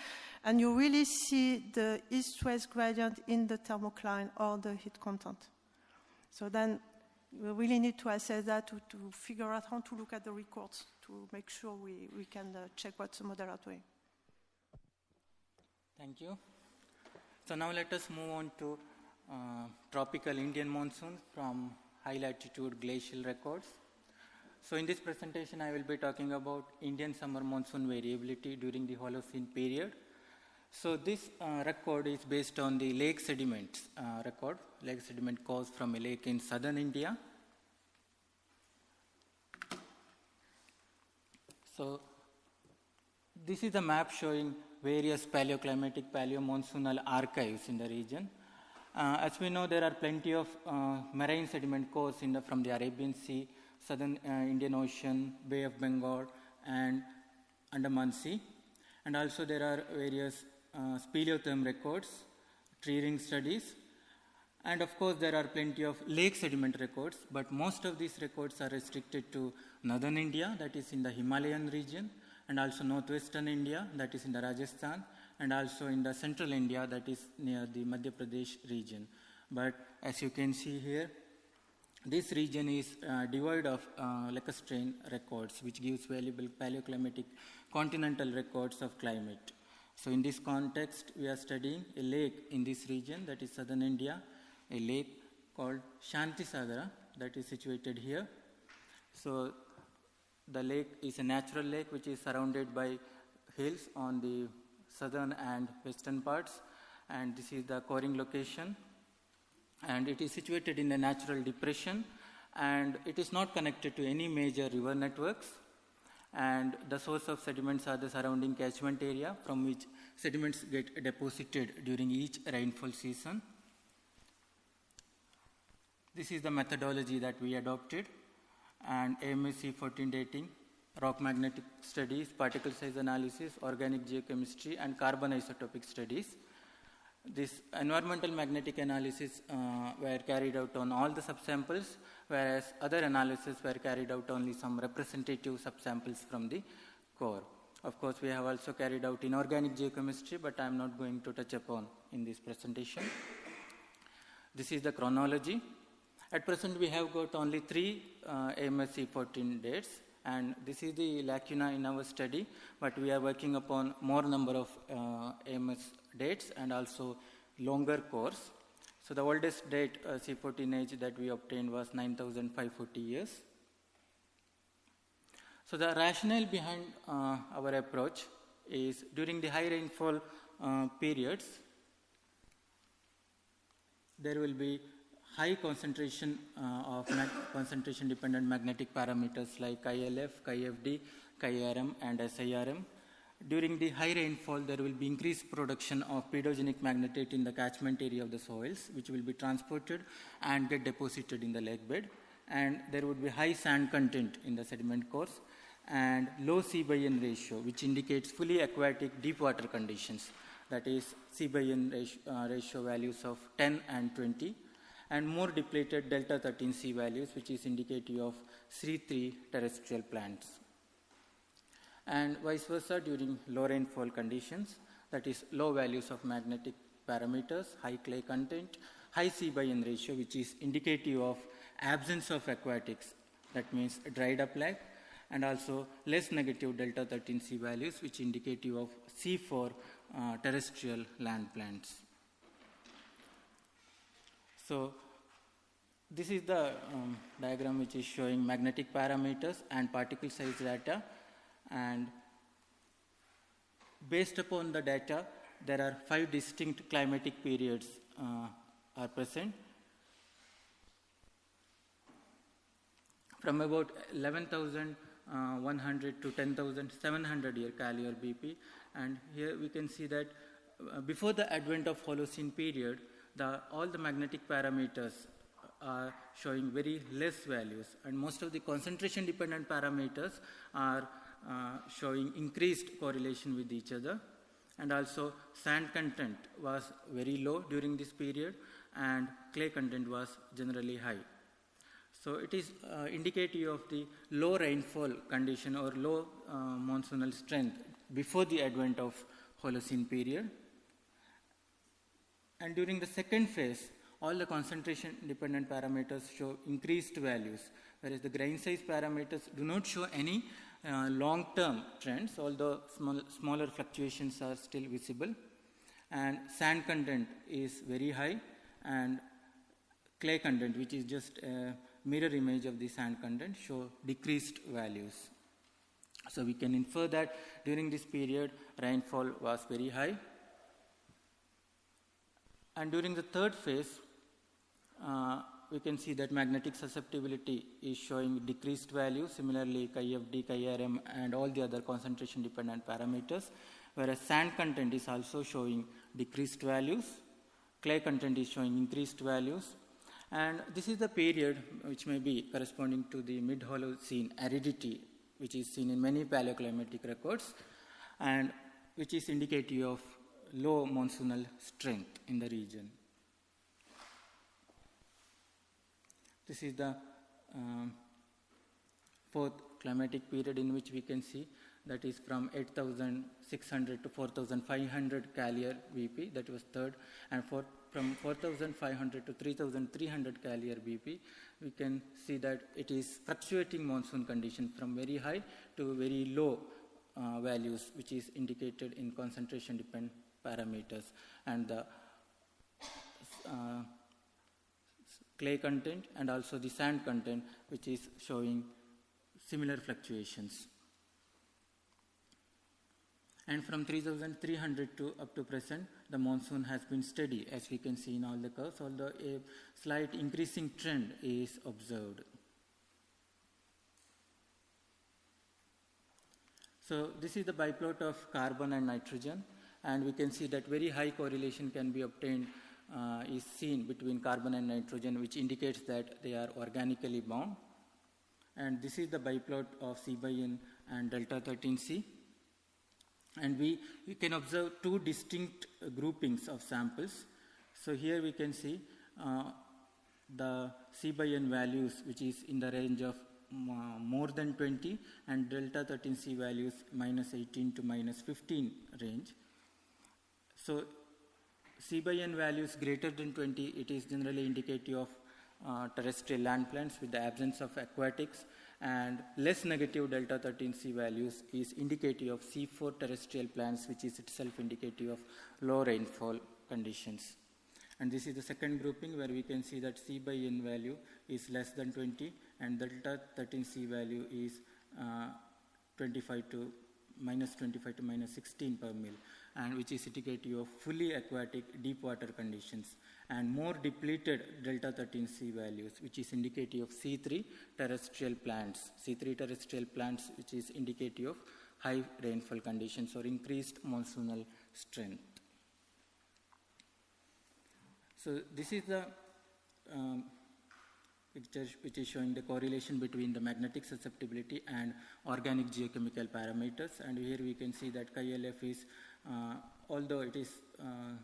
and you really see the east-west gradient in the thermocline or the heat content. So then we really need to assess that to figure out how to look at the records to make sure we can check what the model are doing. Thank you. So now let us move on to tropical Indian monsoons from high latitude glacial records. So in this presentation, I will be talking about Indian summer monsoon variability during the Holocene period. So this record is based on the lake sediments record, lake sediment caused from a lake in southern India. So this is a map showing various paleoclimatic, paleomonsoonal archives in the region. As we know, there are plenty of marine sediment cores from the Arabian Sea, southern Indian Ocean, Bay of Bengal, and Andaman Sea. And also there are various speleotherm records, tree ring studies, and of course there are plenty of lake sediment records, but most of these records are restricted to northern India, that is in the Himalayan region, and also northwestern India, that is in the Rajasthan, and also in the central India, that is near the Madhya Pradesh region. But as you can see here, this region is devoid of lacustrine records, which gives valuable paleoclimatic continental records of climate. So in this context, we are studying a lake in this region, that is southern India, a lake called Shantisagara, that is situated here. So the lake is a natural lake which is surrounded by hills on the southern and western parts, and this is the coring location, and it is situated in a natural depression, and it is not connected to any major river networks, and the source of sediments are the surrounding catchment area from which sediments get deposited during each rainfall season. This is the methodology that we adopted, and AMSC 14 dating, rock magnetic studies, particle size analysis, organic geochemistry, and carbon isotopic studies. This environmental magnetic analysis were carried out on all the subsamples, whereas other analyses were carried out only some representative subsamples from the core. Of course, we have also carried out inorganic geochemistry, but I am not going to touch upon in this presentation. This is the chronology. At present, we have got only 3 AMSC 14 dates, and this is the lacuna in our study, but we are working upon more number of AMS dates and also longer cores. So the oldest date, C14 age, that we obtained was 9,540 years. So the rationale behind our approach is during the high rainfall periods, there will be high concentration of concentration-dependent magnetic parameters like KLF, KFD, KRM, and SIRM. During the high rainfall, there will be increased production of pedogenic magnetate in the catchment area of the soils, which will be transported and get deposited in the lake bed. And there would be high sand content in the sediment cores and low C/N ratio, which indicates fully aquatic deep water conditions. That is C/N ratio values of 10 and 20, and more depleted delta 13C values, which is indicative of C3 terrestrial plants. And vice versa during low rainfall conditions, that is low values of magnetic parameters, high clay content, high C/N ratio, which is indicative of absence of aquatics, that means dried up lake, and also less negative delta 13C values, which indicative of C4 terrestrial land plants. So this is the diagram which is showing magnetic parameters and particle size data, and based upon the data, there are 5 distinct climatic periods are present. From about 11,100 to 10,700 year Callier BP, and here we can see that before the advent of Holocene period, all the magnetic parameters are showing very less values, and most of the concentration dependent parameters are showing increased correlation with each other, and also sand content was very low during this period and clay content was generally high. So it is indicative of the low rainfall condition or low monsoonal strength before the advent of Holocene period. And during the second phase, all the concentration dependent parameters show increased values, whereas the grain size parameters do not show any long-term trends, although smaller fluctuations are still visible. And sand content is very high, and clay content, which is just a mirror image of the sand content, show decreased values. So we can infer that during this period, rainfall was very high. And during the third phase, we can see that magnetic susceptibility is showing decreased values, similarly KFD, KRM, and all the other concentration dependent parameters, whereas sand content is also showing decreased values, clay content is showing increased values, and this is the period which may be corresponding to the mid-Holocene aridity, which is seen in many paleoclimatic records, and which is indicative of low monsoonal strength in the region. This is the fourth climatic period in which we can see that is from 8,600 to 4,500 Callier BP, that was third, and from 4,500 to 3,300 Callier BP, we can see that it is fluctuating monsoon condition from very high to very low values, which is indicated in concentration dependent parameters, and the clay content and also the sand content, which is showing similar fluctuations. And from 3,300 to up to present, the monsoon has been steady, as we can see in all the curves, although a slight increasing trend is observed. So this is the biplot of carbon and nitrogen, and we can see that very high correlation can be obtained, is seen between carbon and nitrogen, which indicates that they are organically bound. And this is the biplot of C/N and delta 13C. And we can observe two distinct groupings of samples. So here we can see the C/N values, which is in the range of more than 20, and delta 13C values -18 to -15 range. So C/N values greater than 20, it is generally indicative of terrestrial land plants with the absence of aquatics, and less negative delta 13C values is indicative of C4 terrestrial plants, which is itself indicative of low rainfall conditions. And this is the second grouping where we can see that C/N value is less than 20 and delta 13C value is 25 to minus 16 per mil, and which is indicative of fully aquatic deep water conditions, and more depleted delta 13C values, which is indicative of C3 terrestrial plants. C3 terrestrial plants, which is indicative of high rainfall conditions or increased monsoonal strength. So this is the picture which is showing the correlation between the magnetic susceptibility and organic geochemical parameters. And here we can see that KLF is, although it is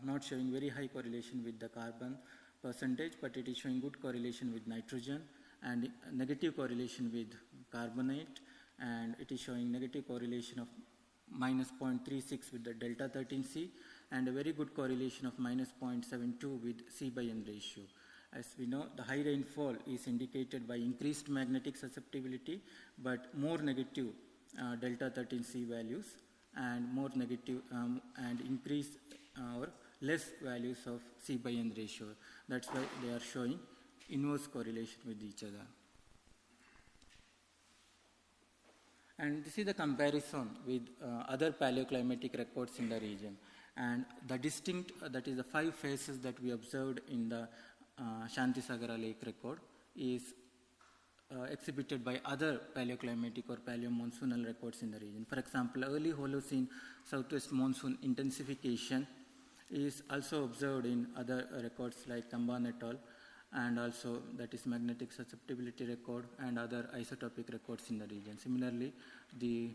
not showing very high correlation with the carbon percentage, but it is showing good correlation with nitrogen and negative correlation with carbonate, and it is showing negative correlation of minus 0.36 with the delta 13C, and a very good correlation of minus 0.72 with C/N ratio. As we know, the high rainfall is indicated by increased magnetic susceptibility, but more negative delta 13C values, and more negative and increased or less values of C/N ratio. That's why they are showing inverse correlation with each other. And this is the comparison with other paleoclimatic records in the region. And the distinct, that is the 5 phases that we observed in the Shantisagara Lake record is exhibited by other paleoclimatic or paleomonsoonal records in the region. For example, early Holocene southwest monsoon intensification is also observed in other records like Kamban et al., and also that is magnetic susceptibility record and other isotopic records in the region. Similarly, the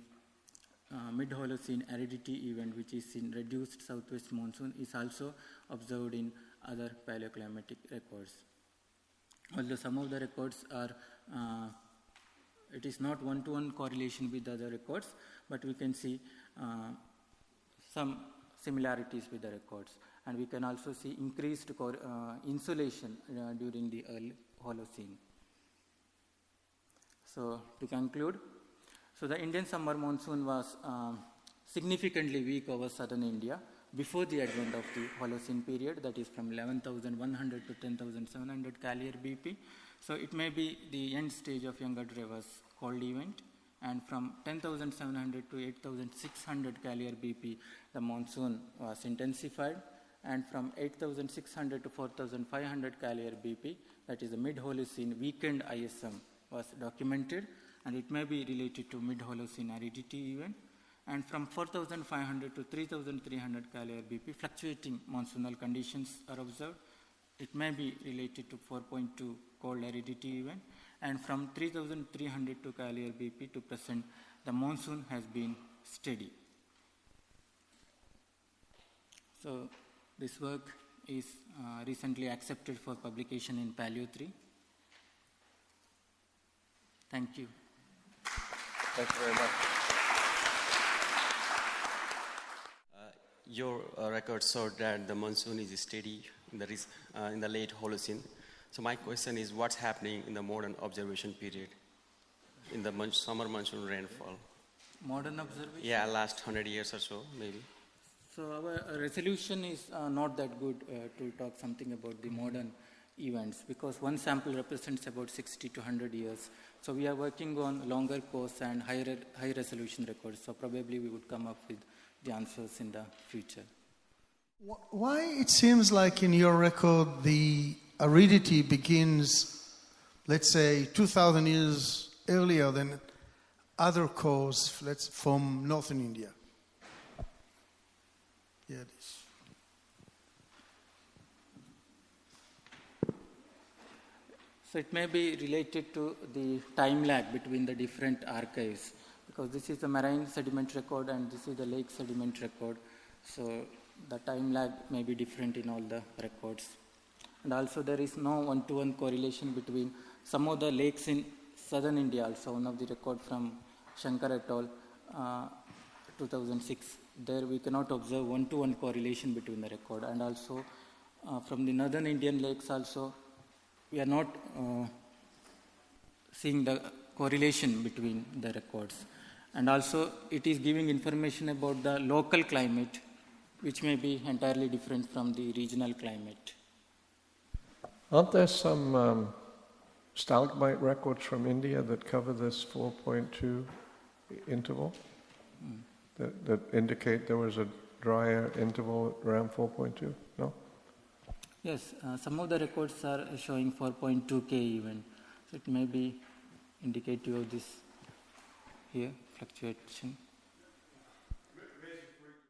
mid-Holocene aridity event, which is in reduced southwest monsoon, is also observed in other paleoclimatic records. Although some of the records are, it is not one-to-one correlation with other records, but we can see some similarities with the records. And we can also see increased insolation during the early Holocene. So to conclude, so the Indian summer monsoon was significantly weak over southern India before the advent of the Holocene period, that is from 11,100 to 10,700 Gallier BP. So it may be the end stage of Younger Drevas cold event, and from 10,700 to 8,600 Gallier BP, the monsoon was intensified, and from 8,600 to 4,500 Gallier BP, that is the mid-Holocene weakened ISM, was documented, and it may be related to mid-Holocene aridity event. And from 4,500 to 3,300 Gallier BP, fluctuating monsoonal conditions are observed. It may be related to 4.2 cold aridity event. And from 3,300 to Gallier BP to present, the monsoon has been steady. So this work is recently accepted for publication in Paleo 3. Thank you. Thank you very much. Your records showed that the monsoon is steady in the late Holocene. So my question is, what's happening in the modern observation period, in the summer monsoon rainfall? Modern observation? Yeah, last 100 years or so, maybe. So our resolution is not that good to talk something about the modern events, because one sample represents about 60 to 100 years. So we are working on longer course and high resolution records. So probably we would come up with the answers in the future. Why it seems like in your record the aridity begins, let's say, 2,000 years earlier than other cores from northern India? Yeah, this. So it may be related to the time lag between the different archives, because this is the marine sediment record and this is the lake sediment record. So the time lag may be different in all the records. And also there is no one-to-one correlation between some of the lakes in southern India. Also one of the record from Shankar et al. 2006. There we cannot observe one-to-one correlation between the record. And also from the northern Indian lakes also, we are not seeing the correlation between the records. And also it is giving information about the local climate, which may be entirely different from the regional climate. Aren't there some stalagmite records from India that cover this 4.2 interval that indicate there was a drier interval around 4.2? No? Yes, some of the records are showing 4.2 K even. So it may be indicative of this here, fluctuation.